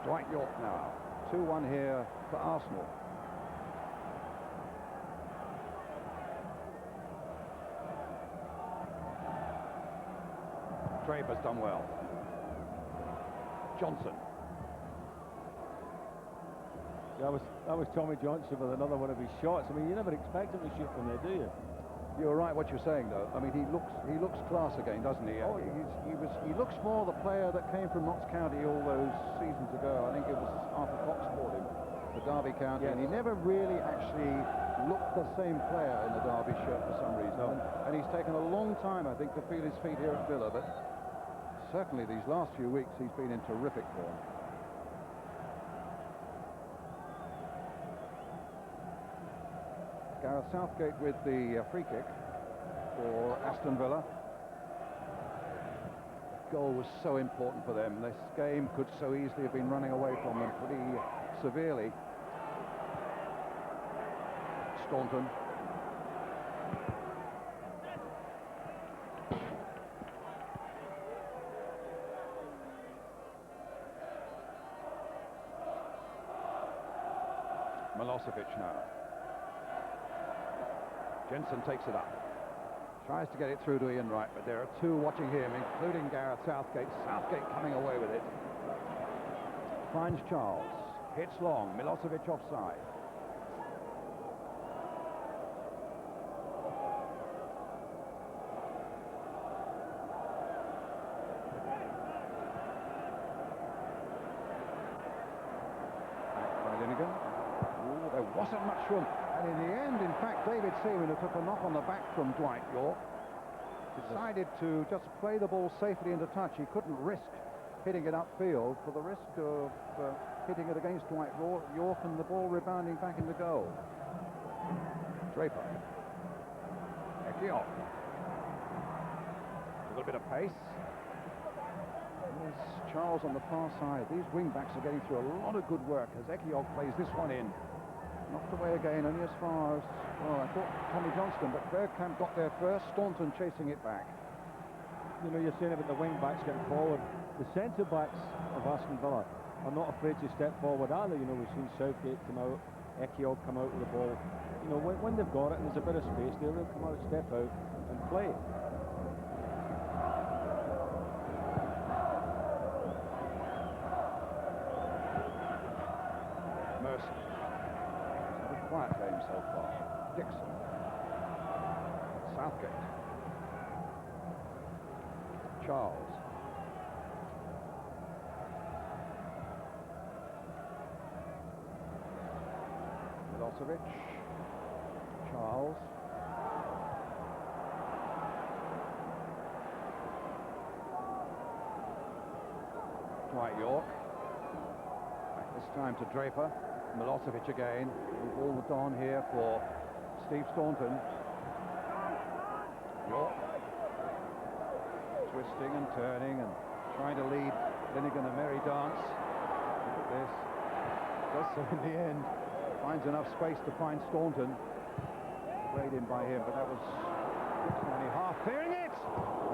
Dwight York now. 2-1 here for Arsenal. Draper's done well. Johnson. That was Tommy Johnson with another one of his shots. I mean, you never expect him to shoot from there, do you? You're right what you're saying, though. I mean, he looks class again, doesn't he? Oh, he looks more the player that came from Notts County all those seasons ago. I think it was Arthur Cox bought him for Derby County, and he never really actually looked the same player in the Derby shirt for some reason. No. And he's taken a long time, I think, to feel his feet here at Villa, but certainly these last few weeks he's been in terrific form. Gareth Southgate with the free kick for Aston Villa. Goal was so important for them. This game could so easily have been running away from them pretty severely. Staunton. Milosevic now. Jensen takes it up. Tries to get it through to Ian Wright, but there are two watching him, including Gareth Southgate. Southgate coming away with it. Finds Charles. Hits long. Milosevic offside. There wasn't much room, and in the end, in fact, David Seaman, who took a knock on the back from Dwight York, decided to just play the ball safely into touch. He couldn't risk hitting it upfield for the risk of hitting it against Dwight York and the ball rebounding back in the goal. Draper. Ekiok. A little bit of pace. There's Charles on the far side. These wing-backs are getting through a lot of good work as Ekiok plays this one in. Knocked away again, only as far as, well, I thought Tommy Johnston, but Bergkamp got there first, Staunton chasing it back. You know, you're saying about the wing-backs getting forward. The centre-backs of Aston Villa are not afraid to step forward either. You know, we've seen Southgate come out, Ekiok come out with the ball. You know, when they've got it and there's a bit of space, they'll come out, step out and play. Mercy. Quiet game so far. Dixon. Southgate. Charles. Milosevic. Charles. Dwight York. Back this time to Draper. Milosevic again. All the on here for Steve Staunton. York. Twisting and turning and trying to lead Linnigan a merry dance. Look at this. Does so in the end. Finds enough space to find Staunton. Played in by him, but that was only half clearing it.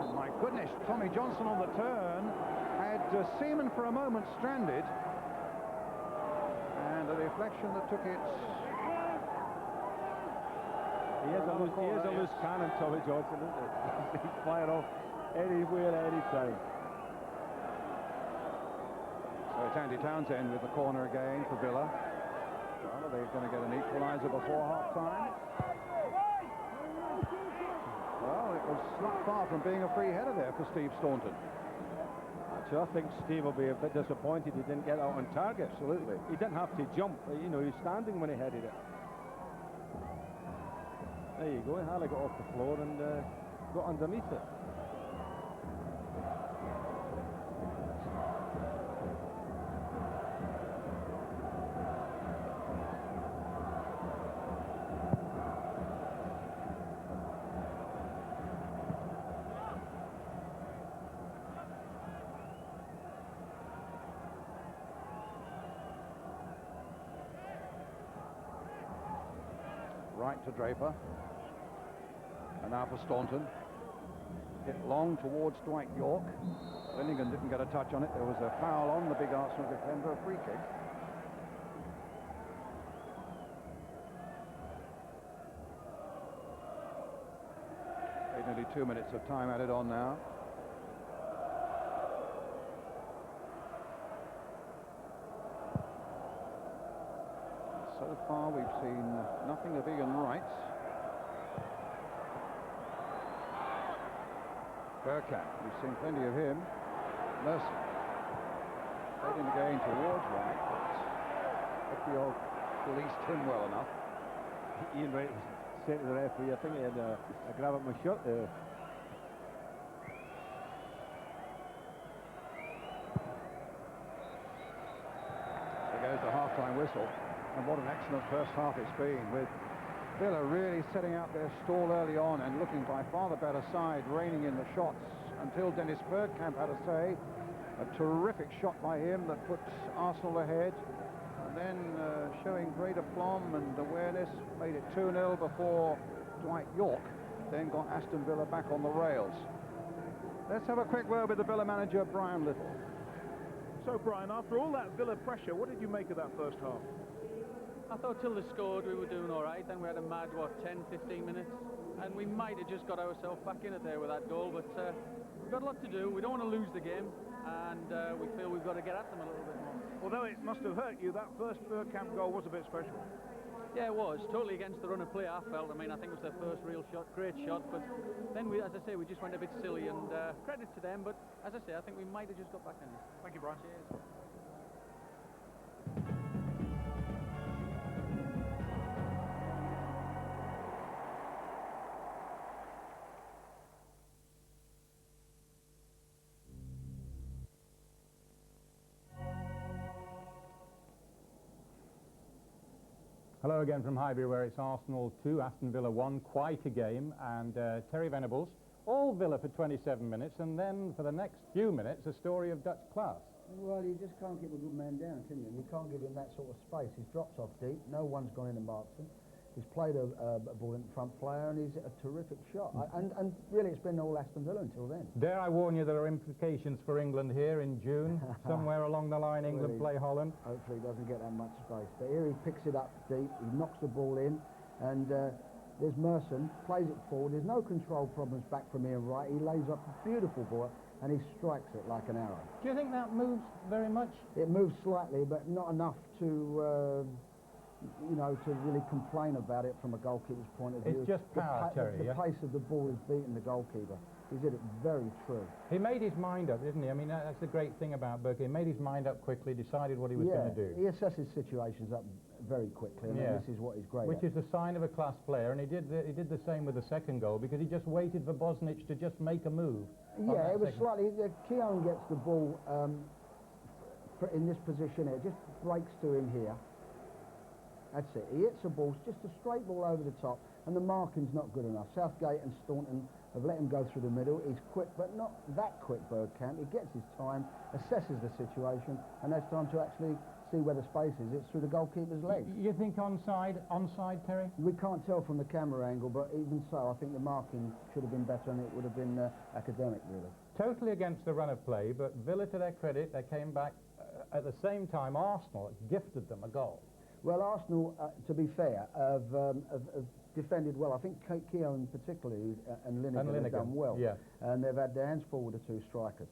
And my goodness, Tommy Johnston on the turn had Seaman for a moment stranded. And a deflection that took it. He is a loose cannon, Tommy Johnston, isn't he? He's fire off anywhere, anytime. So it's Andy Townsend with the corner again for Villa. Well, are they going to get an equaliser before half-time? Well, it was not far from being a free header there for Steve Staunton. Actually, I think Steve will be a bit disappointed he didn't get out on target. Absolutely. He didn't have to jump. You know, he was standing when he headed it. There you go. Harley got off the floor and got underneath it. Right to Draper. And now for Staunton. Hit long towards Dwight York. Linnigan didn't get a touch on it. There was a foul on the big Arsenal defender, a free kick. Nearly 2 minutes of time added on now. So far we've seen nothing of Ian Wright. Bergkamp, we've seen plenty of him. Mercy. Heading again towards Wright, but Ekiok released him well enough. Ian Wright said to the referee, I think he had a grab at my shirt there. There goes the half-time whistle. And what an excellent first half it's been, with Villa really setting out their stall early on and looking by far the better side, reining in the shots until Dennis Bergkamp had a say. A terrific shot by him that puts Arsenal ahead. And then showing great aplomb and awareness, made it 2-0 before Dwight York then got Aston Villa back on the rails. Let's have a quick word with the Villa manager, Brian Little. So, Brian, after all that Villa pressure, what did you make of that first half? I thought till they scored we were doing all right. Then we had a mad, 10-15 minutes, and we might have just got ourselves back in it there with that goal, but we've got a lot to do. We don't want to lose the game, and we feel we've got to get at them a little bit more. Although it must have hurt you, that first Bergkamp goal was a bit special. Yeah, it was. Totally against the run of play, I felt. I mean, I think it was their first real shot, great shot, but then, as I say, we just went a bit silly, and credit to them, but as I say, I think we might have just got back in it. Thank you, Brian. Cheers. Hello again from Highbury, where it's Arsenal 2, Aston Villa 1, quite a game, and Terry Venables, all Villa for 27 minutes, and then for the next few minutes, a story of Dutch class. Well, you just can't keep a good man down, can you? You can't give him that sort of space. He's dropped off deep, no one's gone in and marked him. He's played a ball in front player, and he's a terrific shot. And really, it's been all Aston Villa until then. Dare I warn you, there are implications for England here in June. Somewhere along the line, England play Holland. Hopefully he doesn't get that much space. But here he picks it up deep, he knocks the ball in, and there's Merson, plays it forward. There's no control problems back from Ian Wright. He lays up a beautiful ball, and he strikes it like an arrow. Do you think that moves very much? It moves slightly, but not enough to... you know, to really complain about it from a goalkeeper's point of view. It's just power, Terry. The pace of the ball is beating the goalkeeper. He did it very true. He made his mind up, didn't he? I mean, that's the great thing about Berkey. He made his mind up quickly, decided what he was going to do. He assesses situations up very quickly, and this is what he's great Which is the sign of a class player, and he did the same with the second goal, because he just waited for Bosnich to just make a move. Yeah, it was slightly... Keown gets the ball in this position here, just breaks to him here. That's it. He hits the ball, just a straight ball over the top, and the marking's not good enough. Southgate and Staunton have let him go through the middle. He's quick, but not that quick, Bergkamp. He gets his time, assesses the situation, and has time to actually see where the space is. It's through the goalkeeper's legs. You think onside, Terry? We can't tell from the camera angle, but even so, I think the marking should have been better, and it would have been academic, really. Totally against the run of play, but Villa, to their credit, they came back. At the same time, Arsenal gifted them a goal. Well, Arsenal, to be fair, have defended well. I think Keown particularly and Lineker have done well. Yeah. And they've had their hands full with the two strikers.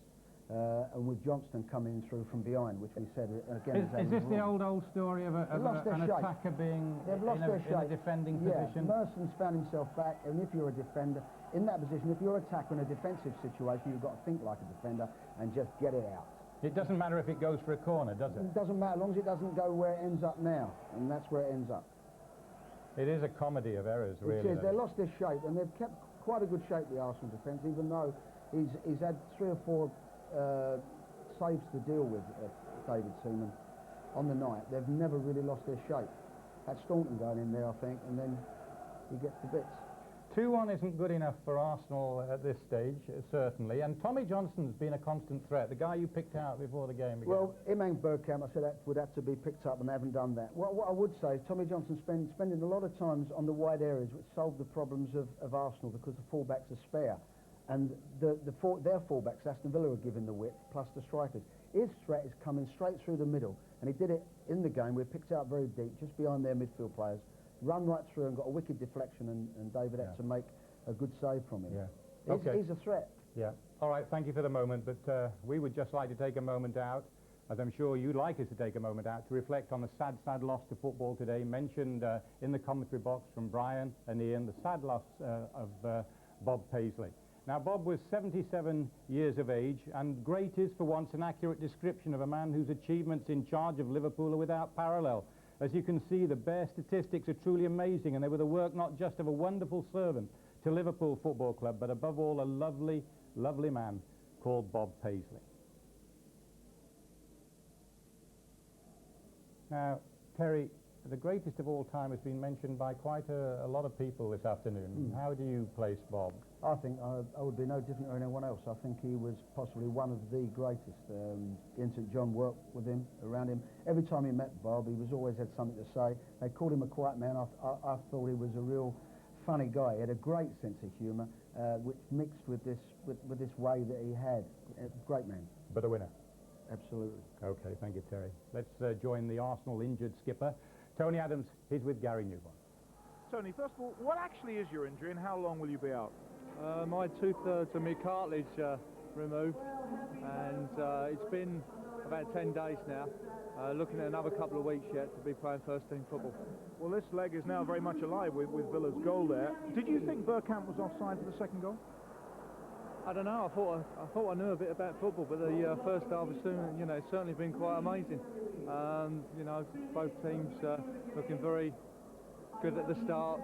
And with Johnston coming through from behind, which we said, again... Is this the old story of an attacker being in a defending position? Merson's found himself back, and if you're a defender, in that position, if you're an attacker in a defensive situation, you've got to think like a defender and just get it out. It doesn't matter if it goes for a corner, does it? It doesn't matter, as long as it doesn't go where it ends up now, and that's where it ends up. It is a comedy of errors, really. It is. They lost their shape, and they've kept quite a good shape, the Arsenal defence, even though he's had 3 or 4 saves to deal with, David Seaman, on the night. They've never really lost their shape. That's Staunton going in there, I think, and then he gets the bits. 2-1 isn't good enough for Arsenal at this stage, certainly. And Tommy Johnston's been a constant threat, the guy you picked out before the game began. Well, him and Bergkamp, I said that would have to be picked up, and they haven't done that. Well, what I would say is Tommy Johnston's spending a lot of times on the wide areas, which solve the problems of Arsenal, because the fullbacks are spare. And their fullbacks, Aston Villa, are giving the width, plus the strikers. His threat is coming straight through the middle, and he did it in the game. We picked out very deep, just behind their midfield players. Run right through and got a wicked deflection, and David had to make a good save from him. Yeah. He's a threat. Yeah. All right, thank you for the moment, but we would just like to take a moment out, as I'm sure you'd like us to take a moment out, to reflect on the sad, sad loss to football today, mentioned in the commentary box from Brian and Ian, the sad loss of Bob Paisley. Now, Bob was 77 years of age, and great is for once an accurate description of a man whose achievements in charge of Liverpool are without parallel. As you can see, the bare statistics are truly amazing, and they were the work not just of a wonderful servant to Liverpool Football Club, but above all, a lovely, lovely man called Bob Paisley. Now, Terry, the greatest of all time has been mentioned by quite a lot of people this afternoon. How do you place Bob? I think I would be no different than anyone else. I think he was possibly one of the greatest. Ian St John worked with him, around him. Every time he met Bob, he always had something to say. They called him a quiet man. I thought he was a real funny guy. He had a great sense of humour, which mixed with this way that he had. Great man. But a winner. Absolutely. Okay, thank you, Terry. Let's join the Arsenal injured skipper. Tony Adams, he's with Gary Newborn. Tony, first of all, what actually is your injury and how long will you be out? My 2/3 of my cartilage removed, and it's been about 10 days now. Looking at another couple of weeks yet to be playing first-team football. Well, this leg is now very much alive with Villa's goal there. Did you think Bergkamp was offside for the second goal? I don't know. I thought I knew a bit about football, but the first half has certainly been quite amazing. Both teams looking very good at the start.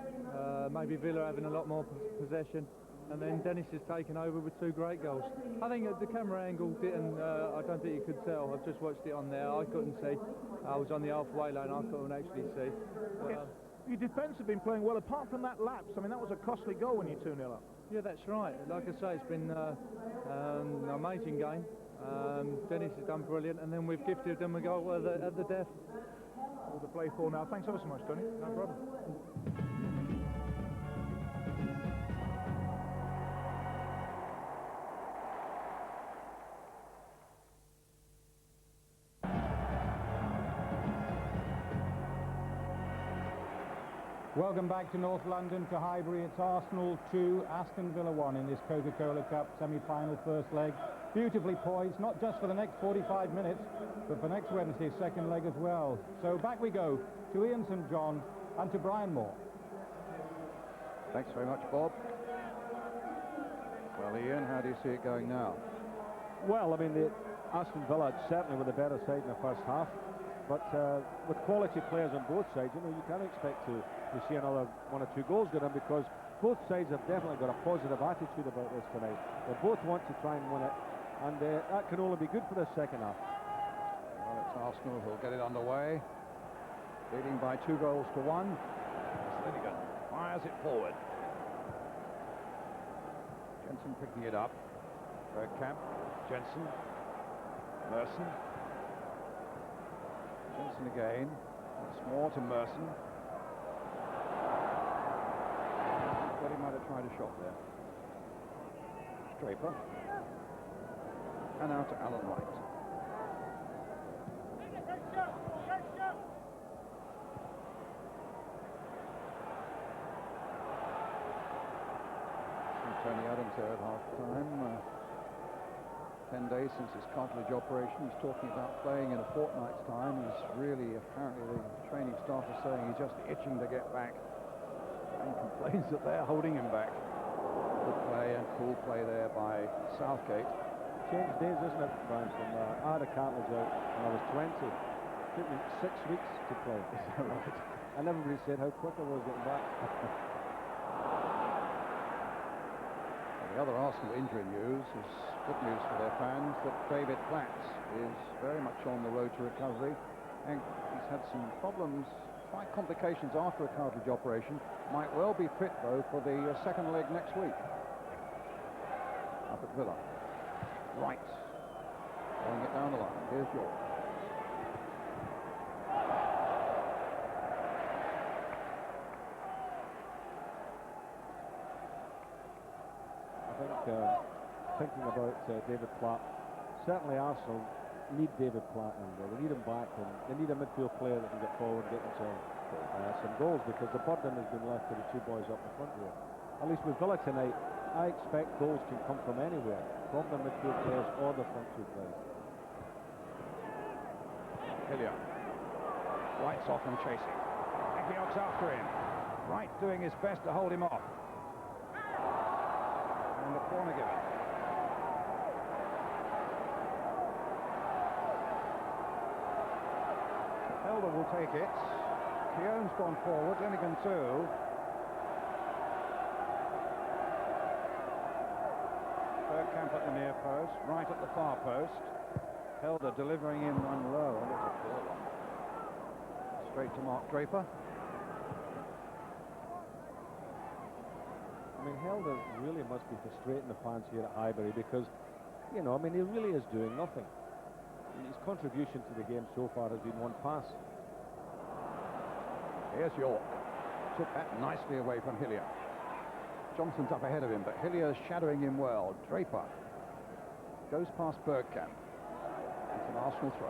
Maybe Villa having a lot more possession, and then Dennis has taken over with 2 great goals. I think the camera angle didn't. I don't think you could tell. I've just watched it on there. I couldn't see. I was on the halfway line. I couldn't actually see. Your defence have been playing well, apart from that lapse. I mean, that was a costly goal when you're 2-0 up. Yeah, that's right. Like I say, it's been an amazing game. Dennis has done brilliant, and then we've gifted them a goal at the death. All to play for now. Thanks ever so much, Tony. No problem. Welcome back to North London, to Highbury. It's Arsenal 2, Aston Villa 1 in this Coca-Cola Cup semi-final first leg. Beautifully poised, not just for the next 45 minutes, but for next Wednesday's second leg as well. So back we go to Ian St John and to Brian Moore. Thanks very much, Bob. Well, Ian, how do you see it going now? Well, I mean, Aston Villa certainly were the better side in the first half, but with quality players on both sides, you can't expect to see another 1 or 2 goals going in, because both sides have definitely got a positive attitude about this tonight. They both want to try and win it, and that can only be good for the second half. Well, it's Arsenal who'll get it underway, leading by 2 goals to 1. Slinigan fires it forward. Jensen picking it up. Bergkamp, Jensen, Merson. Jensen again. Once more to Merson. But he might have tried a shot there. Draper. And now to Alan Wright. Tony Adams there at half-time. 10 days since his cartilage operation. He's talking about playing in a fortnight's time. He's really, apparently, the training staff is saying he's just itching to get back, and complains that they're holding him back. Good play and cool play there by Southgate. Changed days, isn't it, Brian? I had a cartilage out when I was 20. It took me 6 weeks to play. Is that right? And everybody said how quick I was getting back. The other Arsenal injury news is good news for their fans, that David Platts is very much on the road to recovery, and he's had some problems, slight complications after a cartilage operation. Might well be fit, though, for the second leg next week. Up at Villa. Right. Throwing it down the line. Here's York. Thinking about David Platt, certainly Arsenal need David Platt in there. They need him back, and they need a midfield player that can get forward and get themselves some goals, because the burden has been left to the 2 boys up the front row. At least with Villa tonight, I expect goals can come from anywhere, from the midfield players or the front 2 players. Hillier. Wright's off and chasing. Ekiok's after him. Wright doing his best to hold him off. And the corner given. Helder will take it. Keown's gone forward. Linnigan too. Bergkamp at the near post. Wright at the far post. Helder delivering in one low. And it's a poor one. Straight to Mark Draper. I mean, Helder really must be frustrating the fans here at Highbury because, you know, I mean, he really is doing nothing. His contribution to the game so far has been one pass. Here's York. Took that nicely away from Hillier. Johnson's up ahead of him, but Hillier's shadowing him well. Draper goes past Bergkamp. It's an Arsenal throw.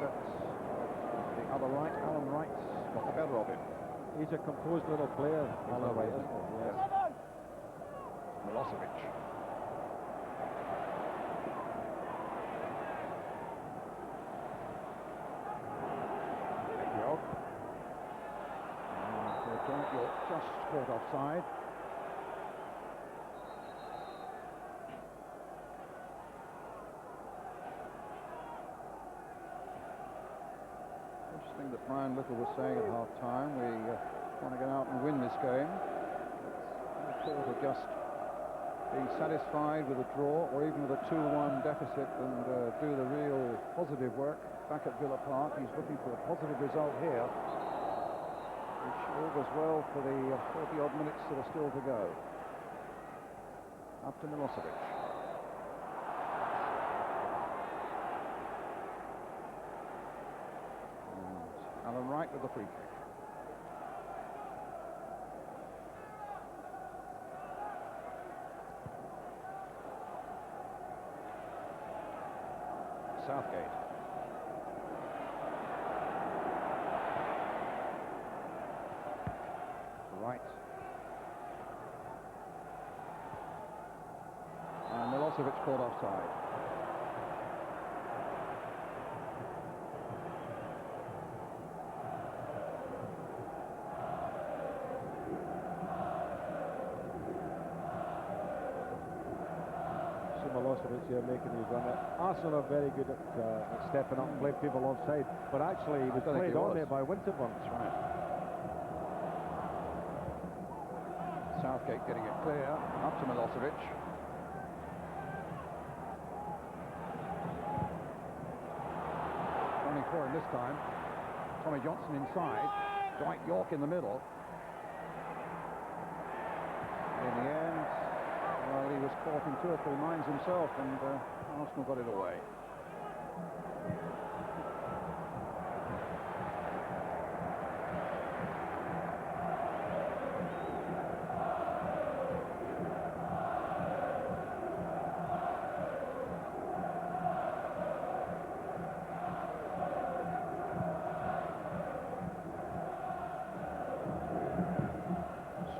But the other right, Alan Wright, got the better of him. He's a composed little player, Alan Wright, isn't he? Yes. Milosevic. York. York just caught offside. Interesting that Brian Little was saying at half-time, we want to get out and win this game. It's sort of just being satisfied with a draw or even with a 2-1 deficit and do the real positive work back at Villa Park. He's looking for a positive result here, which augurs well for the 40-odd minutes that are still to go. Up to Milosevic. Alan Wright with the free kick. Southgate. Right. And Milosevic caught offside. Milosevic here making his run. Arsenal are very good at stepping up and playing people offside, but actually he was played on there by Winterburn. That's right. Southgate getting it clear, up to Milosevic. Running for him this time. Tommy Johnson inside. Dwight York in the middle. In the end, well, he was caught in 2 or 3 minds himself, and Arsenal got it away.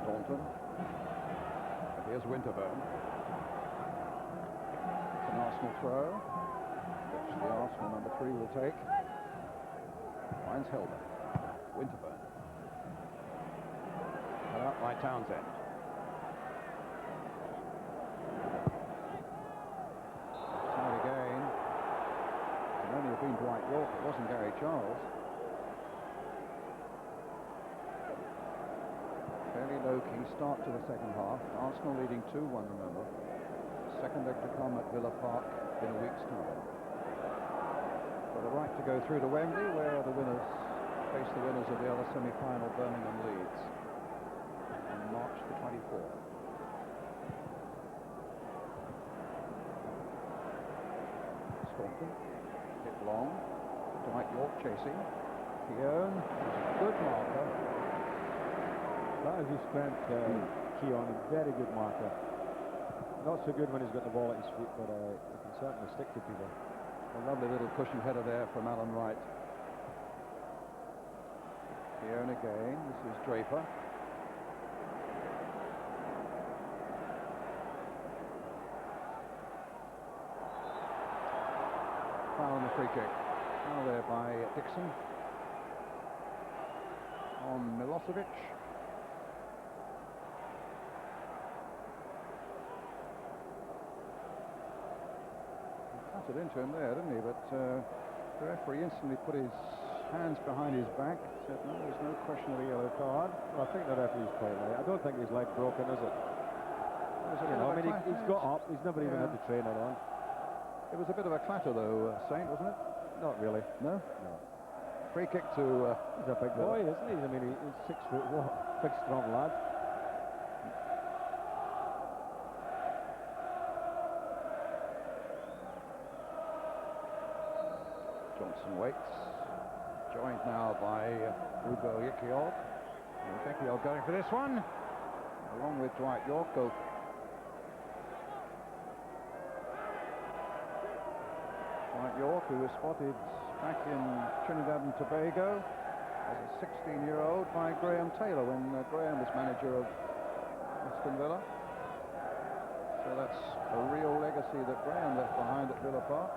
Staunton. Here's Winterburn. It's an Arsenal throw, which the Arsenal number 3 will take. Finds Helder. Winterburn. Cut out by Townsend. Offside again. It could only have been Dwight York, it wasn't Gary Charles. Fairly low-key start to the second half. Arsenal leading 2-1, remember. Second leg to come at Villa Park in a week's time. For the right to go through to Wembley, where the winners face the winners of the other semi-final, Birmingham Leeds, on March the 24th. Staunton, hit long. Dwight York chasing. Keown, good marker. That is his strength, Keown, a very good marker. Not so good when he's got the ball at his feet, but he can certainly stick to people. A lovely little cushion header there from Alan Wright. Keown again, this is Draper. Foul on the free kick. Foul there by Dixon. on Milosevic. He cut it into him there, didn't he? But the referee instantly put his hands behind his back, said no, there's no question of a yellow card. Well, I think the referee's playing right. I don't think his leg broken, is it? You know, I mean, he's got up. He's never even had the trainer on. It was a bit of a clatter, though, Saint, wasn't it? Not really. No? No. Free kick to... He's a big boy, isn't he? I mean, he's 6 foot what? Big, strong lad. Johnson waits. Joined now by Ugo Yikiog. Yikiog going for this one, along with Dwight York. Dwight York, who was spotted back in Trinidad and Tobago as a 16-year-old by Graham Taylor when Graham was manager of Aston Villa. So that's a real legacy that Graham left behind at Villa Park.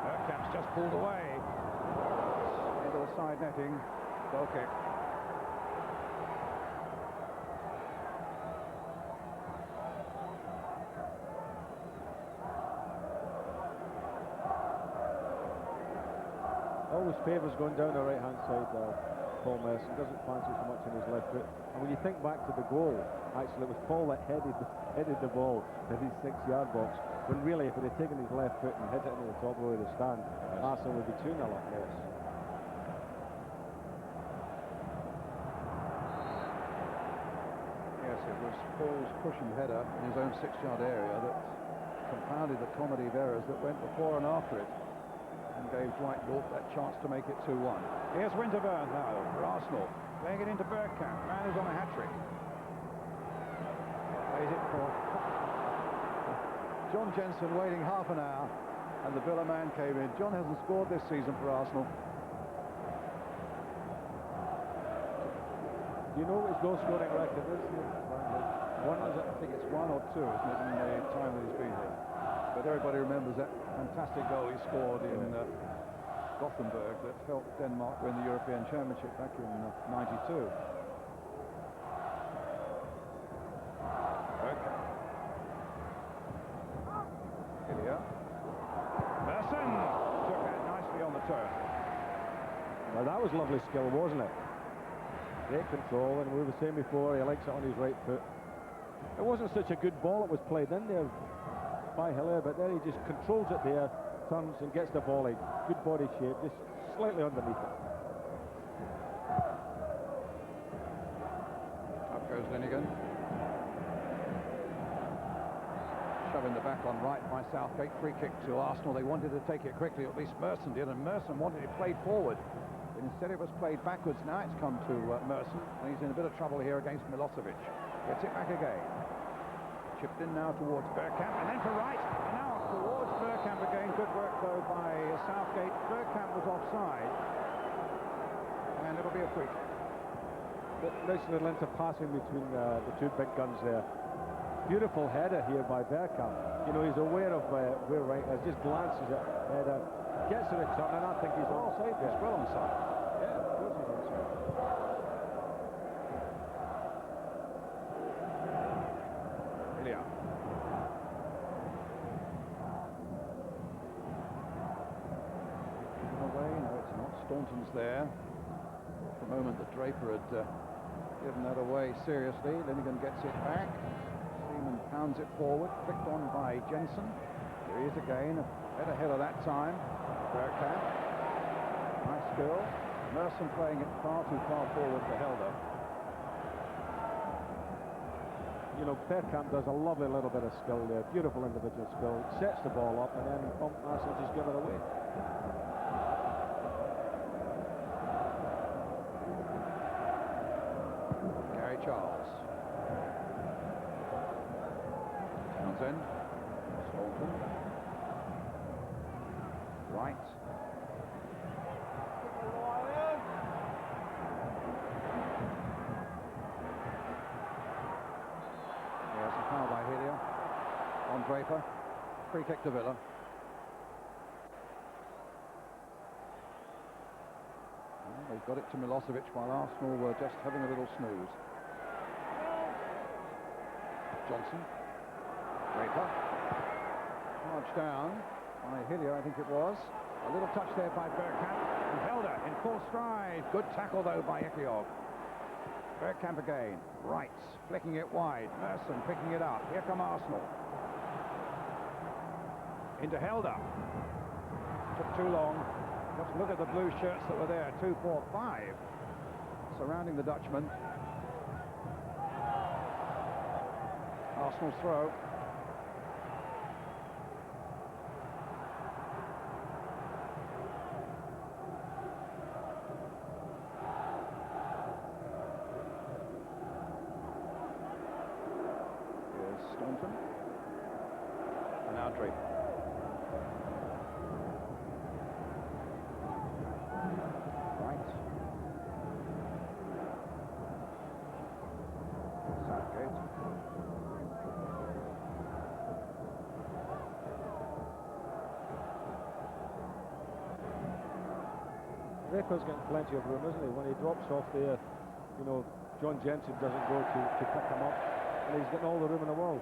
Bergkamp's just pulled away into the side netting. Goal kick. Always favours going down the right-hand side. Paul Merson doesn't fancy so much in his left foot. And when you think back to the goal, actually it was Paul that headed the ball in his 6-yard box. When really, if he'd have taken his left foot and hit it into the top row of the stand, Aston would be 2-0 up there. Yes, it was Paul's pushing header in his own 6-yard area that compounded the comedy of errors that went before and after it, and gave Dwight York that chance to make it 2-1. Here's Winterburn now for Arsenal, playing it into Bergkamp. Man is on a hat-trick. Plays it for John Jensen, waiting half an hour, and the Villa man came in. John hasn't scored this season for Arsenal. Do you know what his goal-scoring record is? I think it's 1 or 2, isn't it, in the time that he's been here. But everybody remembers that fantastic goal he scored in Gothenburg that helped Denmark win the European Championship back in '92. Merson took that nicely on the turn. Well, that was lovely skill, wasn't it? Great control, and we were saying before, he likes it on his right foot. It wasn't such a good ball that was played in there by Hilaire, but then he just controls it there, turns and gets the ball in. Good body shape, just slightly underneath it. Up goes Linnigan. Shoving the back on right by Southgate. Free kick to Arsenal. They wanted to take it quickly, at least Merson did, and Merson wanted it played forward. But instead it was played backwards. Now it's come to Merson, and he's in a bit of trouble here against Milosevic. Gets it back again. Chipped in now towards Bergkamp, and then to right, and now towards Bergkamp again. Good work, though, by Southgate. Bergkamp was offside, and it'll be a free kick. Nice little interpassing between the two big guns there. Beautiful header here by Bergkamp. You know, he's aware of where right is, just glances at header, gets the return, and I think he's onside there. He's well onside. Yeah, of course he's onside. Away, no, it's not. Staunton's there. For a moment, the Draper had given that away seriously. Linnigan gets it back. Seaman pounds it forward, flicked on by Jensen. Here he is again, a better header that time. Bergkamp. Nice skill. Merson playing it far too far forward for Helder. You know, Bergkamp does a lovely little bit of skill there, beautiful individual skill, sets the ball up, and then Arsenal just give it away. Gary Charles. Townsend. Staunton. Right. There's a Foul by Helia on Draper. Free kick to Villa. Well, they've got it to Milosevic while Arsenal were just having a little snooze. Johnson. Draper. Charged down by Helia, I think it was. A little touch there by Bergkamp. And Helder in full stride. Good tackle, though, by Ekiov. Bergkamp again. Right. Flicking it wide. Merson picking it up. Here come Arsenal. Into Helder. Took too long. Just look at the blue shirts that were there. 2, 4, 5. Surrounding the Dutchman. Arsenal's throw. Staunton. And now Draper. Right. Southgate. Draper's getting plenty of room, isn't he? When he drops off there, you know, John Jensen doesn't go to pick him up. And he's getting all the room in the world.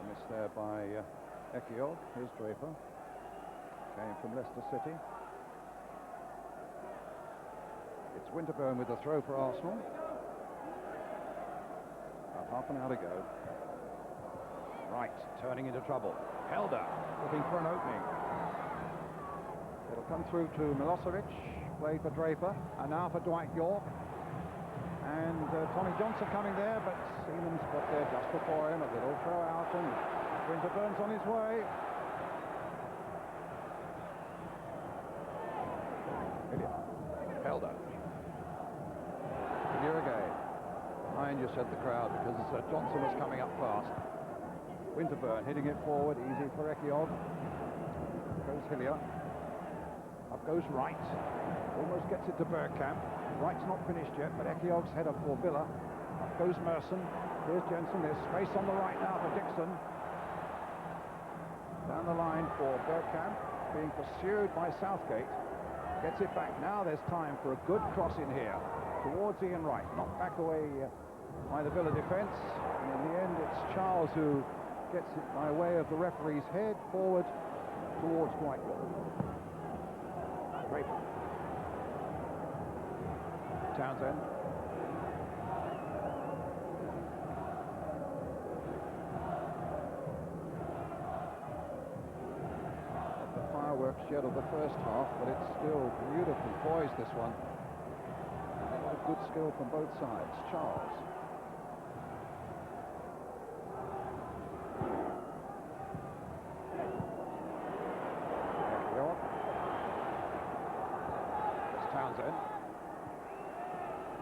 A miss there by Ekiov. Here's Draper. Came from Leicester City. It's Winterburn with the throw for Arsenal. About half an hour to go. Right, turning into trouble. Helder looking for an opening. It'll come through to Milosevic. Played for Draper. And now for Dwight York. And Tommy Johnson coming there, but Seaman's got there just before him. A little throw out, and Winterburn's on his way. Helder. Here again. Behind you, said the crowd, because Johnson was coming up fast. Winterburn hitting it forward, easy for Ekiov. Goes Hillier. Up goes Wright. Almost gets it to Bergkamp. Wright's not finished yet, but Ekiov's header for Villa. Up goes Merson. Here's Jensen. There's space on the right now for Dixon. Down the line for Bergkamp, being pursued by Southgate. Gets it back. Now there's time for a good cross in here towards Ian Wright. Knocked back away by the Villa defence. And in the end, it's Charles who gets it by way of the referee's head forward towards Dwight York. Draper. Townsend. Not the fireworks yet of the first half, but it's still beautifully poised, this one. A lot of good skill from both sides. Charles. It's Townsend.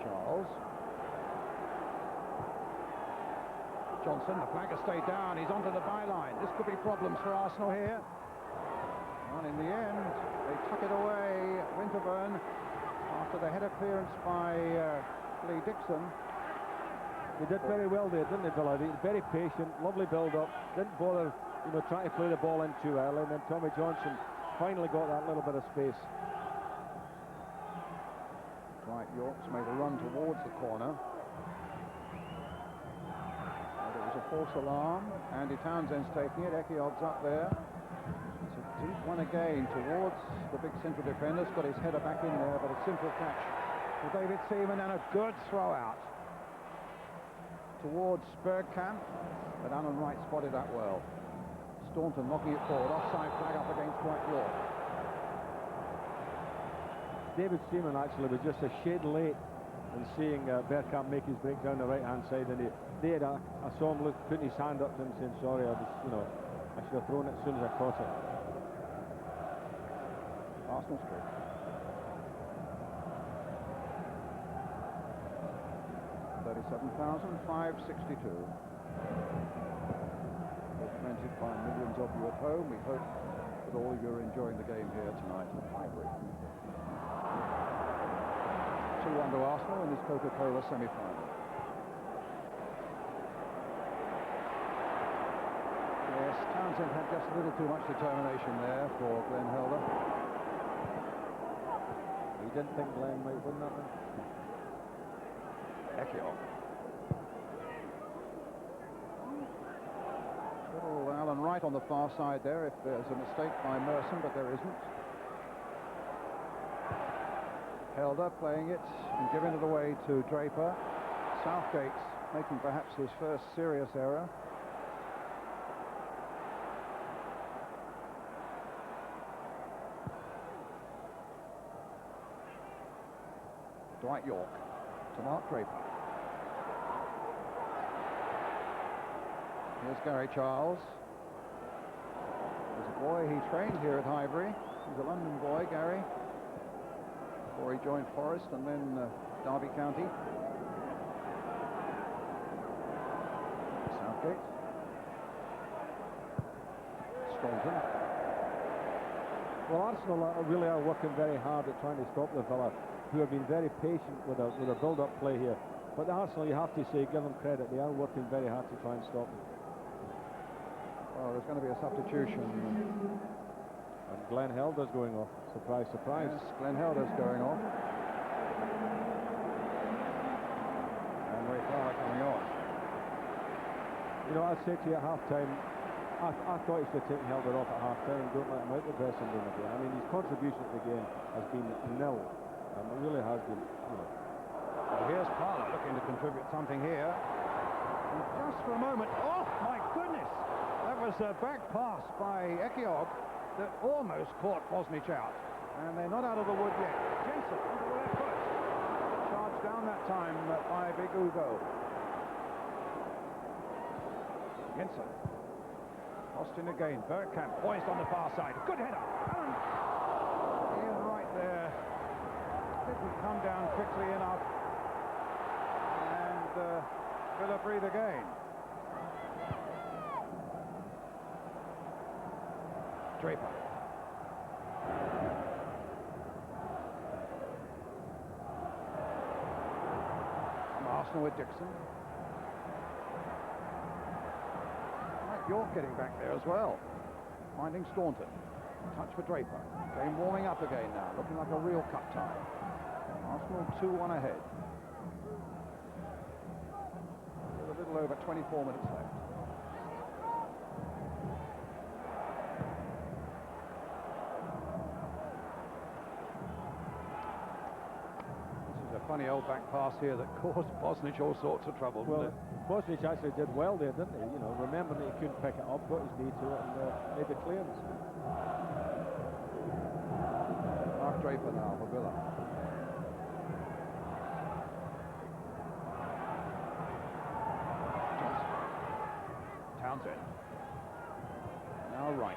Charles. Johnson, the flag has stayed down. He's onto the byline. This could be problems for Arsenal here. And in the end, they tuck it away. Winterburn, after the header clearance by Lee Dixon. They did very well there, didn't they, Villa? They were very patient, lovely build-up. Didn't bother, you know, trying to play the ball in too early. And then Tommy Johnson finally got that little bit of space. Right, York's made a run towards the corner. And it was a false alarm. Andy Townsend's taking it. Ekiov's up there. It's a deep one again towards the big central defender. Got his header back in there, but a simple catch for David Seaman and a good throw out towards Bergkamp. But Alan Wright spotted that well. Staunton knocking it forward. Offside flag up against Dwight York. David Seaman actually was just a shade late in seeing Bergkamp make his break down the right-hand side, and I saw him putting his hand up to him saying, sorry, I should have thrown it as soon as I caught it. Arsenal straight. $37,562. Augmented by millions of you at home. We hope that all of you are enjoying the game here tonight at Highbury. 2-1 to Arsenal in this Coca-Cola semi-final. Vincent had just a little too much determination there for Glenn Helder. He didn't think Glenn might win that one. Ekiok. Little Alan Wright on the far side there if there's a mistake by Merson, but there isn't. Helder playing it and giving it away to Draper. Southgate making perhaps his first serious error. Dwight York to Mark Draper. Here's Gary Charles. There's a boy, he trained here at Highbury. He's a London boy, Gary, before he joined Forest and then Derby County. Southgate. Staunton. Well, Arsenal really are working very hard at trying to stop the Villa, who have been very patient with a build-up play here. But Arsenal, you have to say, give them credit. They are working very hard to try and stop them. Well, there's going to be a substitution. And Glenn Helder's going off. Surprise, surprise. Yes, Glenn Helder's going off. And Ray Fowler coming on. You know, I'd say to you at half-time, I thought he should have taken Helder off at half-time. Don't let him out the dressing room again. I mean, his contribution to the game has been nil. It really has been, you know. Well, here's Parler looking to contribute something here. And just for a moment, oh my goodness! That was a back pass by Ekiok that almost caught Bosnich out. And they're not out of the wood yet. Jensen onto the left foot. Charged down that time by Big Ugo. Jensen. Austin again. Bergkamp poised on the far side. Good header. Allen. In right there. Didn't come down quickly enough. And Villa breathe again. Draper. From Arsenal with Dixon. Right, York getting back there as well. Finding Staunton. Touch for Draper. Game warming up again now, looking like a real cup tie. Arsenal 2-1 ahead. With a little over 24 minutes left. This is a funny old back pass here that caused Bosnich all sorts of trouble. Well, Bosnich actually did well there, didn't he? You know, remembering that he couldn't pick it up, got his knee to it and made the clearance. Mark Draper now for Villa. Townsend. Now right.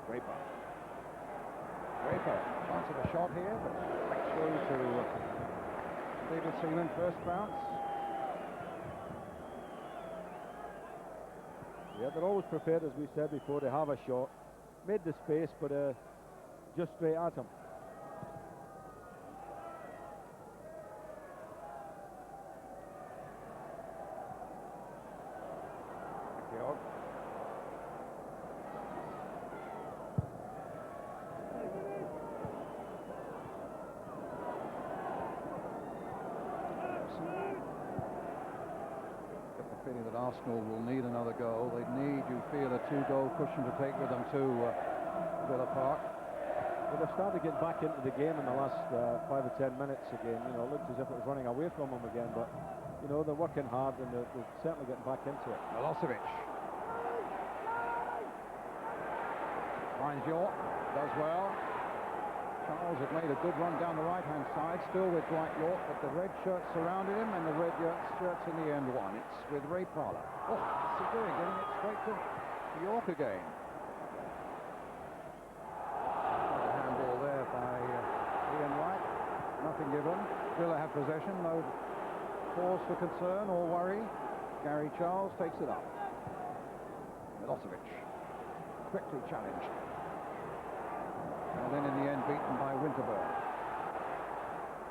Draper. Draper, chance of a shot here, but back through to David Seaman, first bounce. Yeah, they're always prepared, as we said before, to have a shot. Made the space, but just straight at him. Georg. Get the feeling that Arsenal will need another goal. They need, you feel, a 2-goal cushion to take with them to Villa Park. Well, they've started getting back into the game in the last 5 or 10 minutes again. You know, it looked as if it was running away from them again, but you know, they're working hard and they're certainly getting back into it. Milosevic finds York, does well. Charles had made a good run down the right-hand side, still with Dwight York, but the red shirts surrounded him, and the red shirts in the end won. It's with Ray Parler. Oh, what's he doing? Getting it straight to York again. A handball there by Ian Wright. Nothing given. Villa have possession, no cause for concern or worry. Gary Charles takes it up. Milosevic quickly challenged. And then in the end beaten by Winterburn.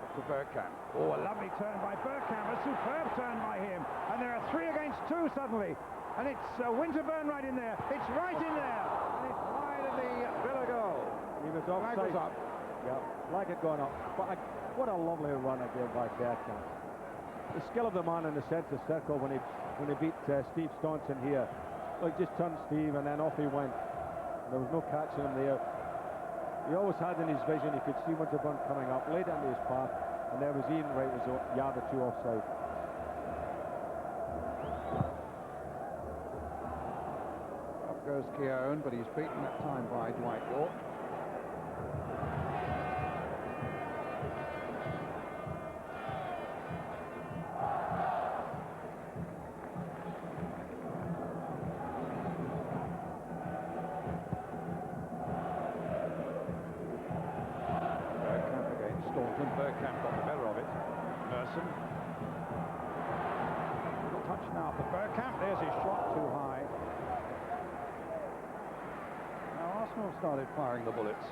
Up to Bergkamp. Oh, a lovely turn by Bergkamp, a superb turn by him. And there are 3 against 2 suddenly. And it's Winterburn right in there. It's right in there. And it's wide of the Villa goal. He was offside. Flag was up. Yeah, like it going up. But what a lovely run again by Bergkamp. The skill of the man in the centre circle when he beat Steve Staunton here. Like, just turned Steve and then off he went. There was no catching him there. He always had in his vision, he could see Winterburn coming up, laid into his path, and there was Ian Wright was a yard or two offside. Up goes Keown, but he's beaten that time by Dwight York. Bergkamp got the better of it. Merson. Good touch now for Bergkamp. There's his shot, too high. Now Arsenal started firing the bullets.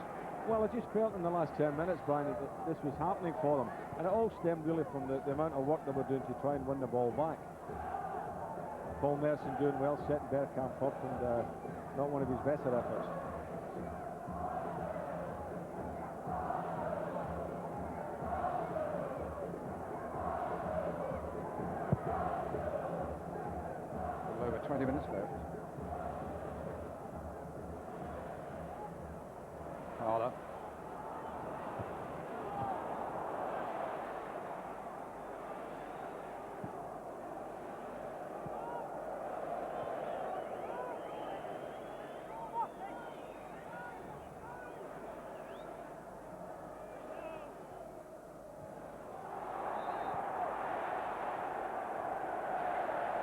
Well, I just felt in the last 10 minutes, Brian, that this was happening for them. And it all stemmed really from the amount of work they were doing to try and win the ball back. Paul Merson doing well, setting Bergkamp up, and not one of his better efforts. Over 20 minutes left. Harder.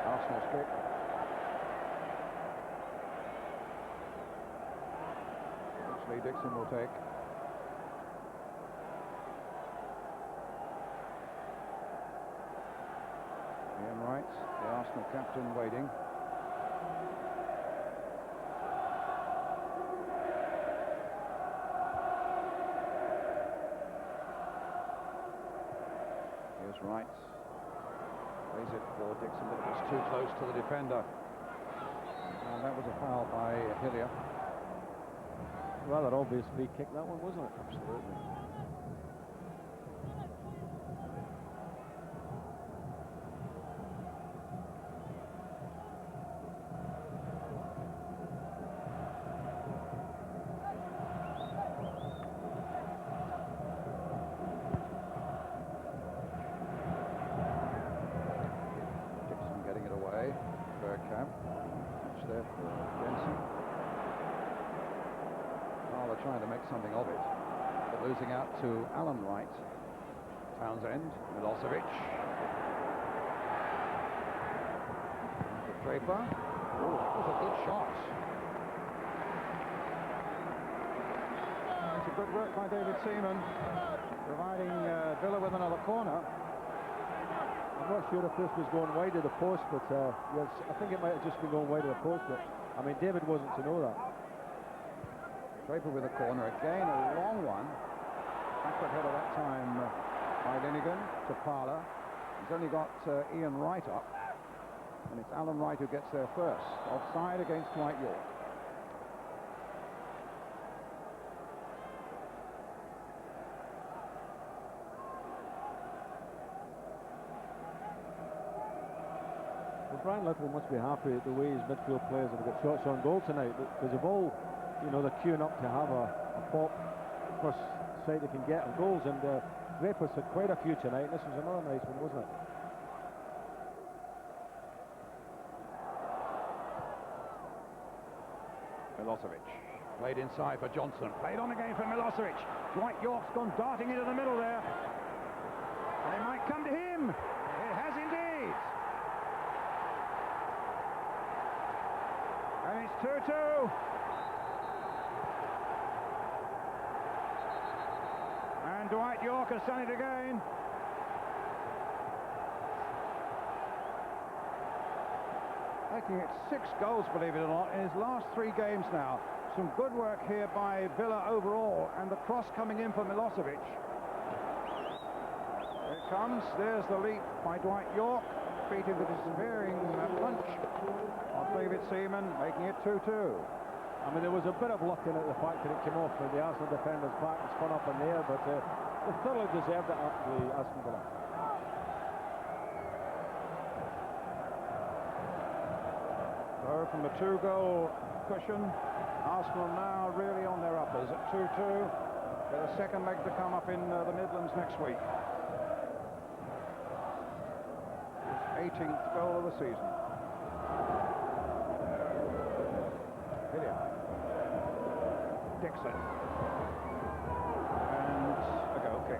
Arsenal kick. Lee Dixon will take. Ian Wright, the Arsenal captain, waiting. Here's Wright. Plays it for Dixon, but it was too close to the defender. And that was a foul by Hillier. Rather obvious free kick, that one, wasn't it? Absolutely. Dixon getting it away. Bergkamp. Touch there for Jensen. They're trying to make something of it, but losing out to Alan Wright. Townsend, Milosevic. To Draper. Oh, that was a good shot. It's a good work by David Seaman, providing Villa with another corner. I'm not sure if this was going wide of the post, but yes, I think it might have just been going wide of the post, but I mean, David wasn't to know that. Draper with a corner, again a long one. Backward header that time by Linnigan to Parler. He's only got Ian Wright up, and it's Alan Wright who gets there first. Offside against Dwight York. Well, Brian Little must be happy at the way his midfield players have got shots on goal tonight, because of all, you know, they're queuing up to have a pop first sight they can get of goals, and Draper's had quite a few tonight, and this was another nice one, wasn't it? Milosevic played inside for Johnson, played on again for Milosevic. Dwight York's gone darting into the middle there, and it might come to him. It has indeed. And it's 2-2. And Dwight York has done it again. Making it 6 goals, believe it or not, in his last 3 games now. Some good work here by Villa overall, and the cross coming in for Milosevic. Here it comes, there's the leap by Dwight York. defeated the despairing punch of David Seaman, making it 2-2. I mean, there was a bit of luck in it, the fact that it came off the Arsenal defender's back and spun up in the air, but they thoroughly deserved it up to Aston Villa. So from the 2-goal cushion, Arsenal now really on their uppers at 2-2, with a second leg to come up in the Midlands next week. His 18th goal of the season. Dixon. And a goal kick.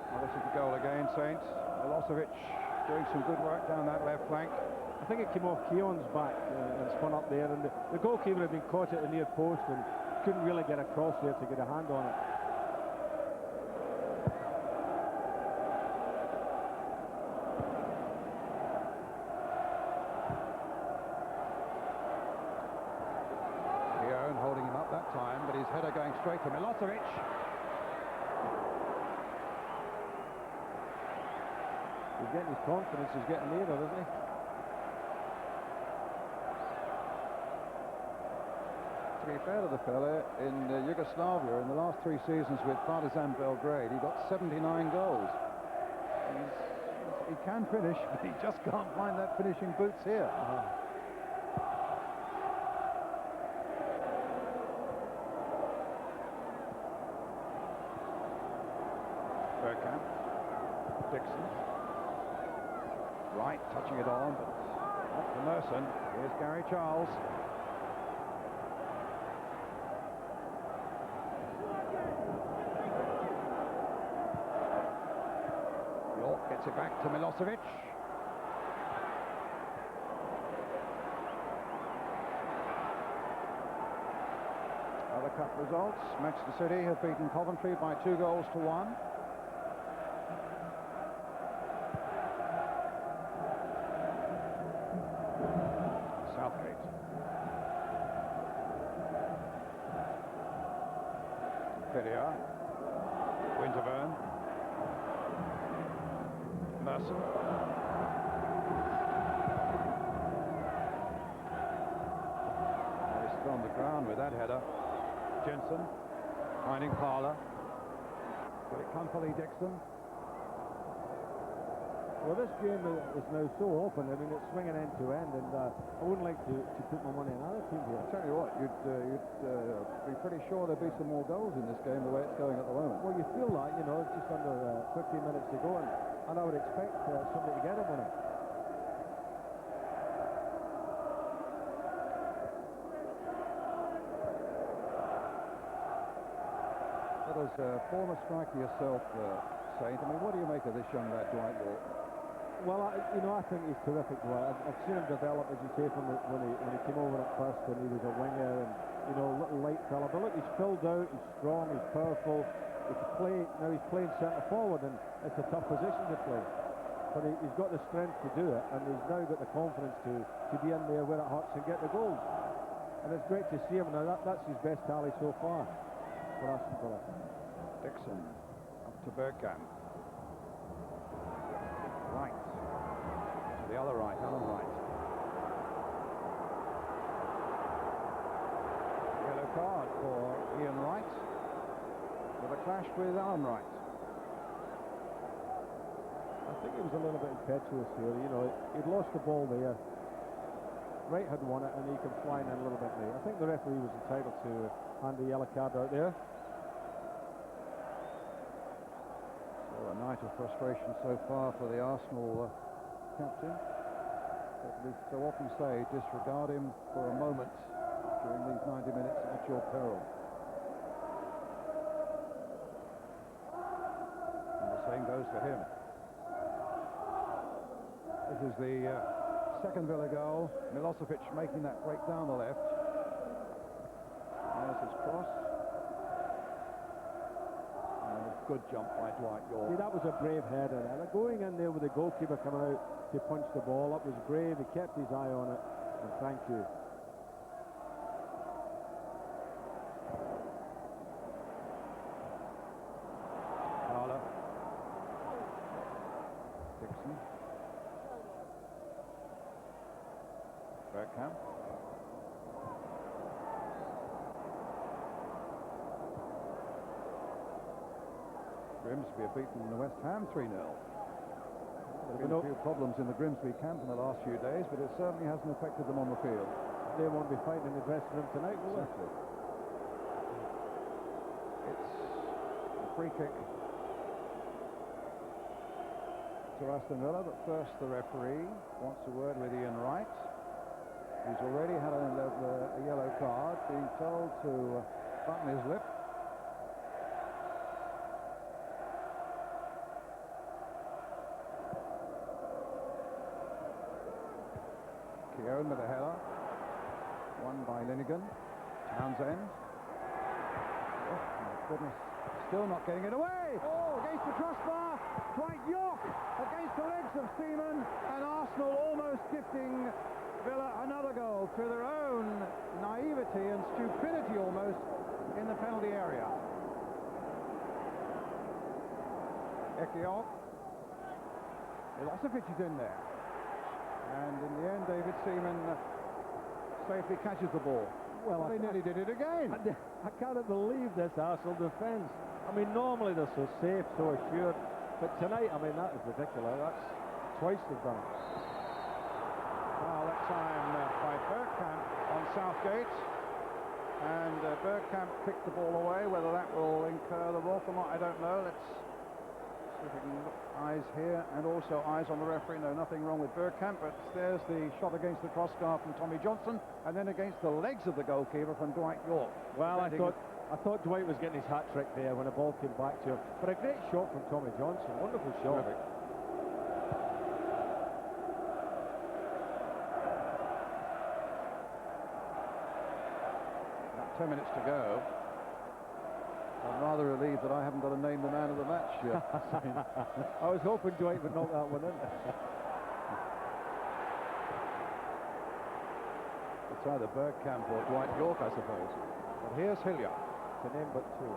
Well, this is the goal again, Saints. Milosevic doing some good work down that left flank. I think it came off Keown's back and spun up there, and the goalkeeper had been caught at the near post and couldn't really get across there to get a hand on it. Holding him up that time, but his header going straight to Milosevic. He's getting his confidence, he's getting nearer, isn't he? To be fair to the fella, in Yugoslavia, in the last 3 seasons with Partizan Belgrade, he got 79 goals. He can finish, but he just can't find that finishing boots here. Bergkamp, Dixon, Wright touching it on, but not for Merson. Here's Gary Charles. York gets it back to Milosevic. Other cup results. Manchester City have beaten Coventry by 2-1. Southgate. Villiers. Winterburn. Merson. He's still on the ground with that header. Jensen finding Parler. Will it come for Lee Dixon? Well, this game is now so open. I mean, it's swinging end to end, and I wouldn't like to put my money on either team here. I'll tell you what, you'd be pretty sure there'd be some more goals in this game the way it's going at the moment. Well, you feel like, you know, it's just under 15 minutes to go, and I would expect somebody to get a winner. But as a former striker yourself, Saint, I mean, what do you make of this young lad, Dwight York? Well, I think he's terrific. I've seen him develop, as you say, from when he came over at first, and he was a winger, and you know, little light fella. But look, he's filled out, he's strong, he's powerful. He can play. Now he's playing centre forward, and it's a tough position to play. But he's got the strength to do it, and he's now got the confidence to be in there where it hurts and get the goals. And it's great to see him. Now that's his best tally so far for Aston Villa. Dixon up to Bergkamp. Right. To the other right, Alan Wright. Yellow card for Ian Wright. With a clash with Alan Wright. I think he was a little bit impetuous here. You know, he'd lost the ball there. Wright had won it, and he came flying in a little bit late. I think the referee was entitled to hand the yellow card out there. A night of frustration so far for the Arsenal captain. But we so often say, disregard him for a moment during these 90 minutes at your peril. And the same goes for him. This is the second Villa goal. Milosevic making that break down the left. There's his cross. Good jump by Dwight York. See, that was a brave header. Going in there with the goalkeeper coming out to punch the ball, that was brave. He kept his eye on it, and thank you. Wilson. Bergkamp. Grimsby have beaten West Ham 3-0. There have been a few problems in the Grimsby camp in the last few days, but it certainly hasn't affected them on the field. They won't be fighting in the dressing room tonight, will they? Exactly. It's a free kick to Aston Villa, but first the referee wants a word with Ian Wright. He's already had a yellow card, being told to button his lip. Keown with a header, won by Linnigan. Townsend. Oh my goodness, still not getting it away. Oh, against the crossbar. Dwight York against the legs of Seaman, and Arsenal almost gifting Villa another goal through their own naivety and stupidity almost in the penalty area. Ekiok. Milosevic is in there. And in the end, David Seaman safely catches the ball. Well, they nearly did it again. I cannot believe this Arsenal defence. I mean, normally they're so safe, so assured. But tonight, I mean, that is ridiculous. That's twice they've done it. Well, that time by Bergkamp on Southgate. And Bergkamp kicked the ball away. Whether that will incur the wrath or not, I don't know. Let's see if we can look. Eyes here and also eyes on the referee. No, nothing wrong with Bergkamp, but there's the shot against the crossbar from Tommy Johnson, and then against the legs of the goalkeeper from Dwight York. Well, I thought Dwight was getting his hat-trick there when the ball came back to him. But a great shot from Tommy Johnson. Wonderful shot. Terrific. About 10 minutes to go. I'm rather relieved that I haven't got to name the man of the match yet. I was hoping Dwight would knock that one in. It's either Bergkamp or Dwight York, I suppose. But here's Hilliard. To name but two.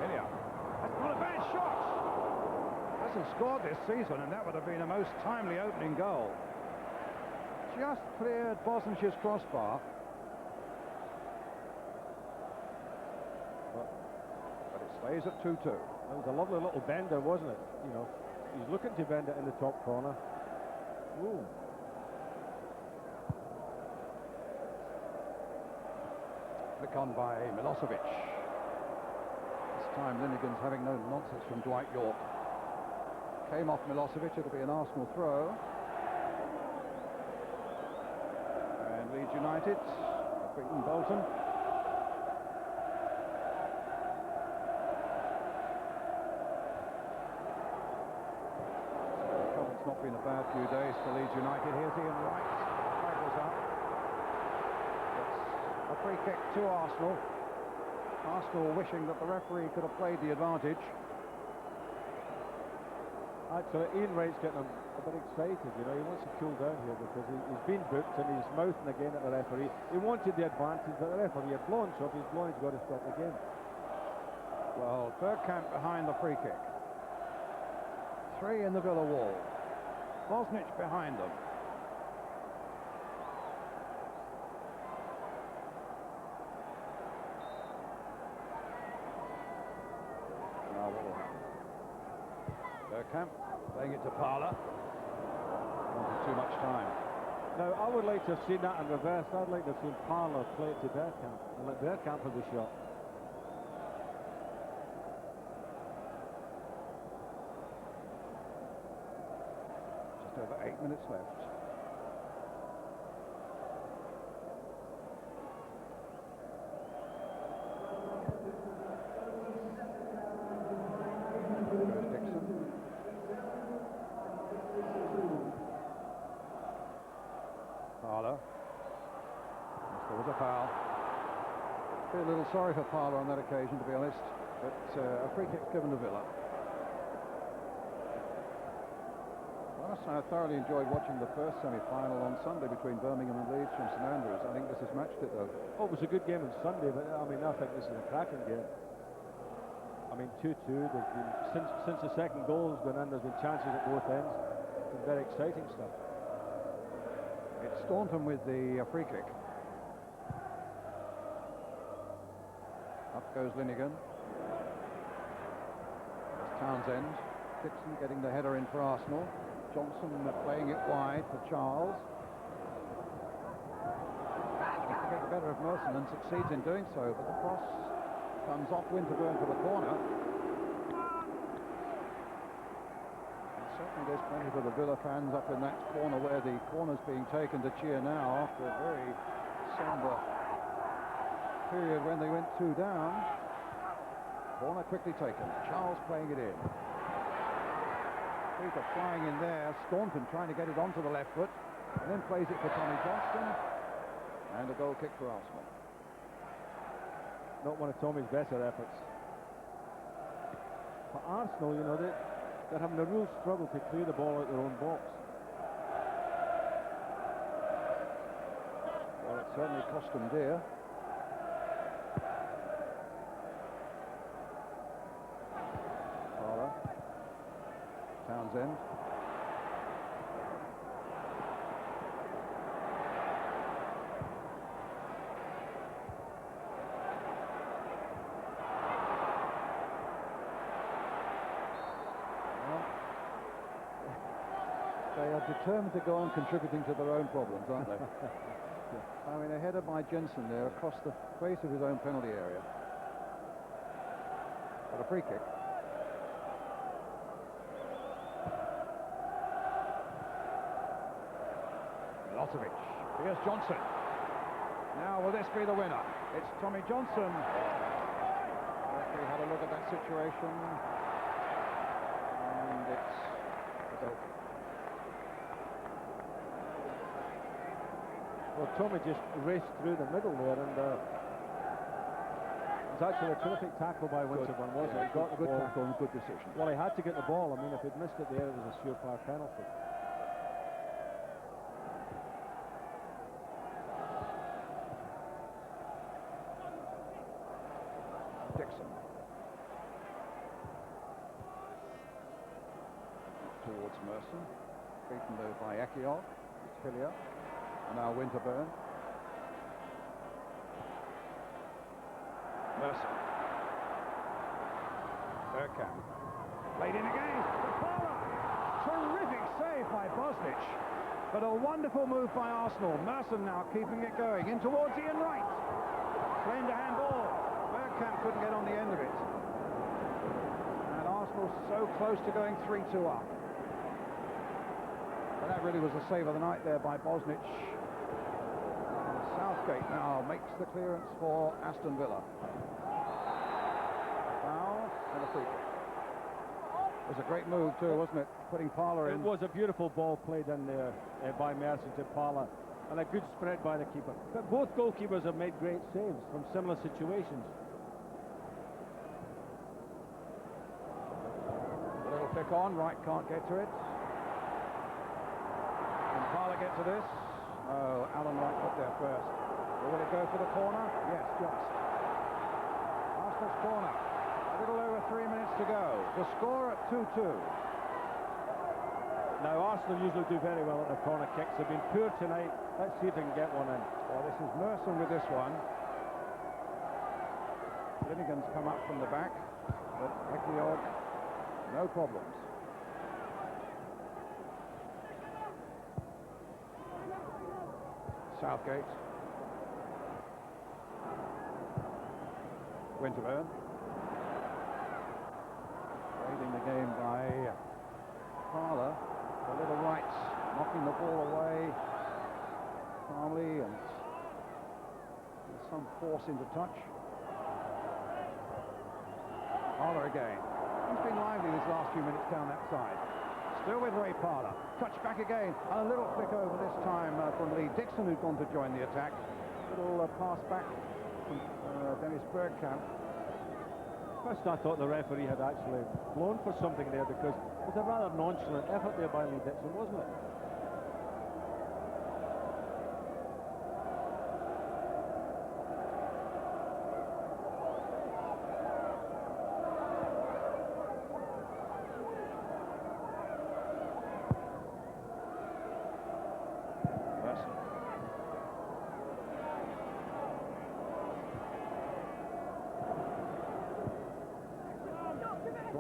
Hilliard. That's not a bad shot. Hasn't scored this season, and that would have been a most timely opening goal. Just cleared Bosnich's crossbar. But it stays at 2-2. That was a lovely little bender, wasn't it? You know, he's looking to bend it in the top corner. Ooh. Flick on by Milosevic. This time Linnigan's having no nonsense from Dwight York. Came off Milosevic, it'll be an Arsenal throw. And Leeds United have beaten Bolton. It's not been a bad few days for Leeds United. Here's Ian Wright. Rifles up. It's a free kick to Arsenal. Arsenal wishing that the referee could have played the advantage. Actually, Ian Wright's getting a bit excited, you know. He wants to cool down here because he's been booked and he's mouthing again at the referee. He wanted the advantage, but the referee had blown, so if he's blown, he's got to stop the game. Well, Bergkamp behind the free kick. 3 in the Villa wall. Bosnich behind them. Now what will happen? Bergkamp playing it to Parler. Wanted too much time. Now, I would like to have seen that in reverse. I'd like to have seen Parler play it to Bergkamp and let Bergkamp have the shot. Just over 8 minutes left. Goes Dixon. Parler. Yes, there was a foul. Feel a little sorry for Parler on that occasion, to be honest. But a free kick given to Villa. Last night I thoroughly enjoyed watching the first semi-final on Sunday between Birmingham and Leeds from St Andrews. I think this has matched it, though. Oh, it was a good game on Sunday, but I mean, I think this is a cracking game. I mean, 2-2. Since the second goal has gone in, there's been chances at both ends. It's been very exciting stuff. It's Staunton with the free kick. Up goes Linnigan. It's Townsend. Dixon getting the header in for Arsenal. Johnson playing it wide for Charles. Tries to get the better of Merson and succeeds in doing so, but the cross comes off Winterburn for the corner. And certainly there's plenty for the Villa fans up in that corner where the corner's being taken to cheer now after a very sombre period when they went 2 down. Corner quickly taken. Charles playing it in. Coca flying in there. Staunton trying to get it onto the left foot and then plays it for Tommy Johnston. And a goal kick for Arsenal. Not one of Tommy's better efforts. For Arsenal, you know, they're having a real struggle to clear the ball out their own box. Well, it certainly cost them dear. Fowler. Townsend. They are determined to go on contributing to their own problems, aren't they? I mean, a header by Jensen there across the face of his own penalty area. But a free kick. Milosevic. Here's Johnson. Now will this be the winner? It's Tommy Johnson. We had a look at that situation. And it's a goal. Well, Tommy just raced through the middle there, and it was actually a terrific tackle by Winterburn, wasn't it? He got the Good ball. tackle and good decision. Well, he had to get the ball. I mean, if he'd missed it there, it was a surefire penalty. Dixon. Towards Merson. Beaten though by Ekiol. It's Hillier. And now Winterburn. Merson. Bergkamp. Played in again. Paula. Terrific save by Bosnich. But a wonderful move by Arsenal. Merson now keeping it going. In towards Ian Wright. Slender handball. Bergkamp couldn't get on the end of it. And Arsenal so close to going 3-2 up. But that really was the save of the night there by Bosnich. Southgate now makes the clearance for Aston Villa. Foul and a free kick. It was a great move too, wasn't it? Putting Parler in. It was a beautiful ball played in there by Merson to Parler, and a good spread by the keeper. But both goalkeepers have made great saves from similar situations. A little pick on, Wright can't get to it. Can Parler get to this? Oh, Alan Wright got there first. Will it go for the corner? Yes, just. Arsenal's corner. A little over 3 minutes to go. The score at 2-2. Now, Arsenal usually do very well at their corner kicks. They've been poor tonight. Let's see if they can get one in. Well, this is Merson with this one. Linnigan's come up from the back, but Ekiog, no problems. Southgate. Winterburn. Leading the game by Parler. The little Wrights knocking the ball away calmly and with some force into touch. Parler again. He's been lively these last few minutes down that side. Still with Ray Parler. Touch back again. And a little flick over this time from Lee Dixon, who's gone to join the attack. Little pass back from Dennis Bergkamp. First, I thought the referee had actually blown for something there, because it was a rather nonchalant effort there by Lee Dixon, wasn't it?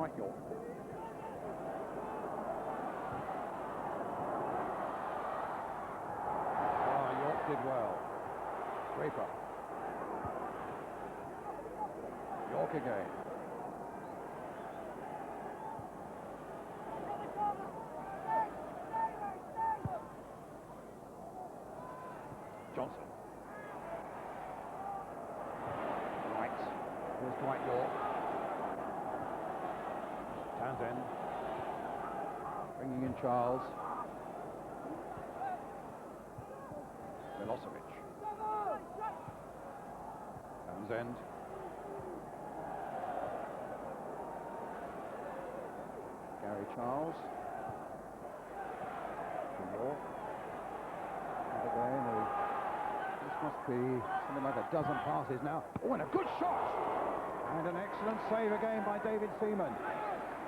Dwight York. York did well. Draper. York again. Johnson. Right. Here's Dwight York. Townsend. Bringing in Charles. Milosevic. Townsend. Gary Charles. York. And again, this must be something like a dozen passes now. Oh, and a good shot! And an excellent save again by David Seaman.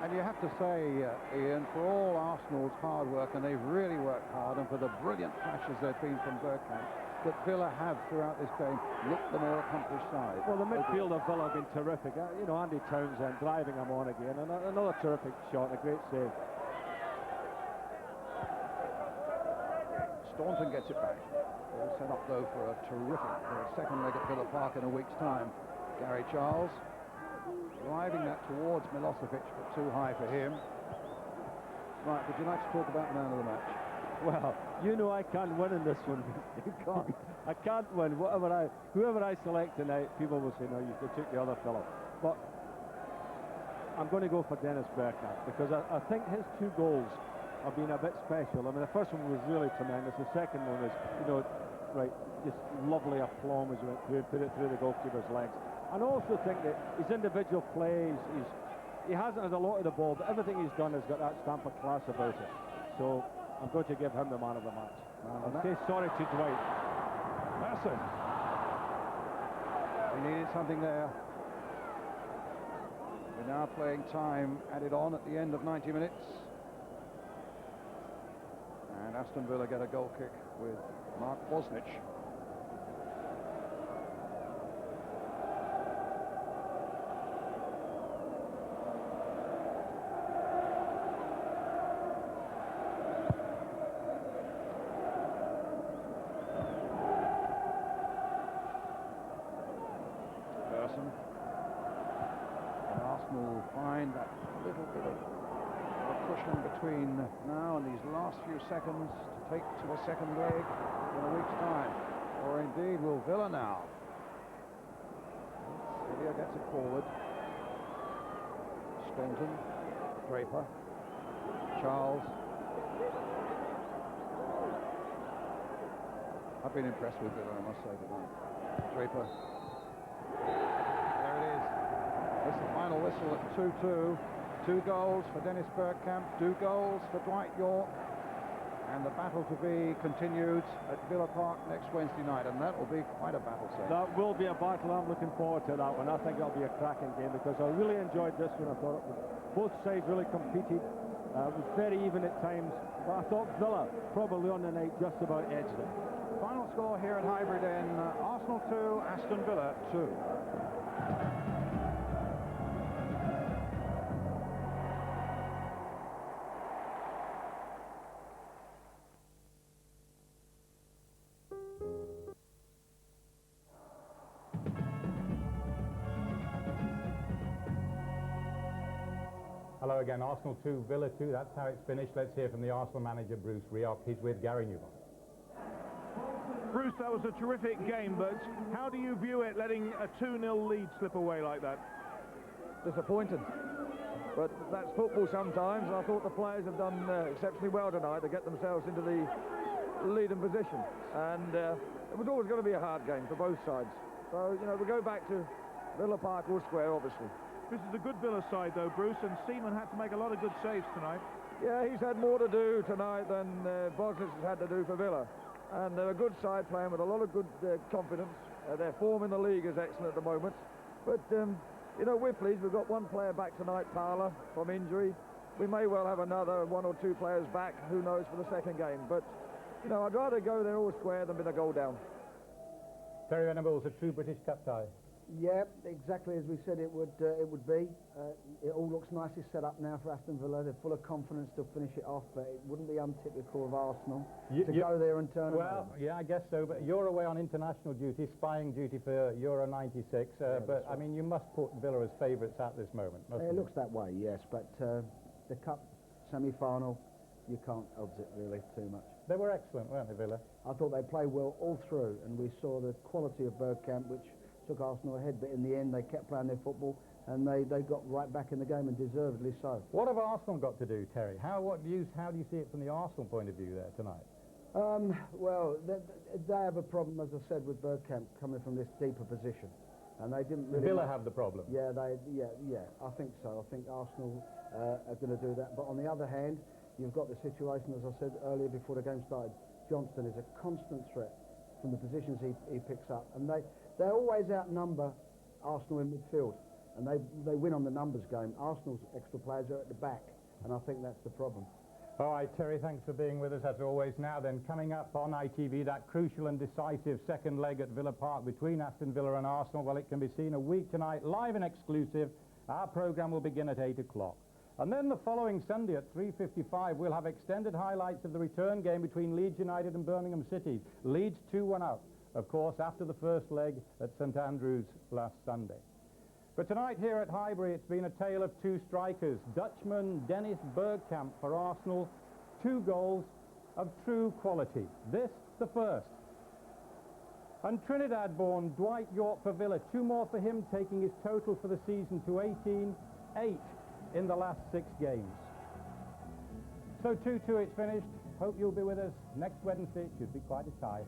And you have to say, Ian, for all Arsenal's hard work, and they've really worked hard, and for the brilliant flashes there've been from Bergkamp, that Villa have throughout this game looked the more accomplished side. Well, the midfield of Villa have been terrific. You know, Andy Townsend driving him on again, and another terrific shot, a great save. Staunton gets it back. They're set up, though, for a terrific second leg at Villa Park in a week's time. Gary Charles driving that towards Milosevic, but too high for him. Right, would you like to talk about man of the match? Well, you know I can't win in this one. You can't. I can't win. Whoever I select tonight, people will say, no, you took the other fellow. But I'm going to go for Dennis Bergkamp, because I think his two goals have been a bit special. I mean, the first one was really tremendous. The second one was, you know, right, just lovely aplomb as he went through, put it through the goalkeeper's legs. And I also think that his individual plays, he hasn't had a lot of the ball, but everything he's done has got that stamp of class about it. So I'm going to give him the man of the match. I'll say sorry to Dwight. Aston. He needed something there. We're now playing time added on at the end of 90 minutes. And Aston Villa get a goal kick with Mark Bosnich. And Arsenal find that little bit of a cushion between now and these last few seconds to take to a second leg in a week's time. Or indeed will Villa now. Ilya gets it forward. Staunton, Draper, Charles. I've been impressed with Villa, I must say, tonight. Draper. There it is. It's the final whistle at 2-2. 2 goals for Dennis Bergkamp, 2 goals for Dwight York, and the battle to be continued at Villa Park next Wednesday night, and that will be quite a battle, sir. That will be a battle. I'm looking forward to that one. I think it'll be a cracking game, because I really enjoyed this one. I thought both sides really competed. It was very even at times, but I thought Villa probably on the night just about edged it. Final score here at Highbury then, Arsenal 2, Aston Villa 2. Hello again, Arsenal 2, Villa 2, that's how it's finished. Let's hear from the Arsenal manager, Bruce Rioch. He's with Gary Newman. Bruce, that was a terrific game, but how do you view it, letting a 2-0 lead slip away like that? Disappointed. But that's football sometimes. I thought the players have done exceptionally well tonight to get themselves into the leading position. And it was always going to be a hard game for both sides. So, you know, we go back to Villa Park or Square, obviously. This is a good Villa side, though, Bruce, and Seaman had to make a lot of good saves tonight. Yeah, he's had more to do tonight than Bosnich has had to do for Villa. And they're a good side playing with a lot of good confidence. Their form in the league is excellent at the moment. But, you know, we're pleased. We've got one player back tonight, Parler, from injury. We may well have another 1 or 2 players back, who knows, for the second game. But, you know, I'd rather go there all square than with a goal down. Terry Venables, a true British cup tie. Yeah, exactly as we said it would be. It all looks nicely set up now for Aston Villa. They're full of confidence to finish it off, but it wouldn't be untypical of Arsenal to go there and turn it Well, yeah, I guess so, but you're away on international duty, spying duty for Euro 96, but I mean, you must put Villa as favourites at this moment, mustn't it you? looks that way, yes, but the Cup semi-final, you can't odds it really too much. They were excellent, weren't they, Villa? I thought they played well all through, and we saw the quality of Bergkamp, which took Arsenal ahead, but in the end they kept playing their football and they got right back in the game, and deservedly so. What have Arsenal got to do, Terry? How do you see it from the Arsenal point of view there tonight? Well, they have a problem, as I said, with Bergkamp coming from this deeper position, and they didn't really... Villa have the problem? Yeah, I think so. I think Arsenal are going to do that, but on the other hand, you've got the situation, as I said earlier before the game started, Johnston is a constant threat from the positions he picks up, and they always outnumber Arsenal in midfield, and they win on the numbers game. Arsenal's extra players are at the back, and I think that's the problem. All right, Terry, thanks for being with us as always. Now then, coming up on ITV, that crucial and decisive second leg at Villa Park between Aston Villa and Arsenal. Well, it can be seen a week tonight, live and exclusive. Our programme will begin at 8 o'clock. And then the following Sunday at 3:55, we'll have extended highlights of the return game between Leeds United and Birmingham City. Leeds 2-1 up, of course, after the first leg at St Andrews last Sunday. But tonight here at Highbury, it's been a tale of two strikers. Dutchman Dennis Bergkamp for Arsenal, 2 goals of true quality. This, the first. And Trinidad-born Dwight York for Villa, 2 more for him, taking his total for the season to 18, 8 in the last 6 games. So 2-2 it's finished. Hope you'll be with us next Wednesday. It should be quite a tie.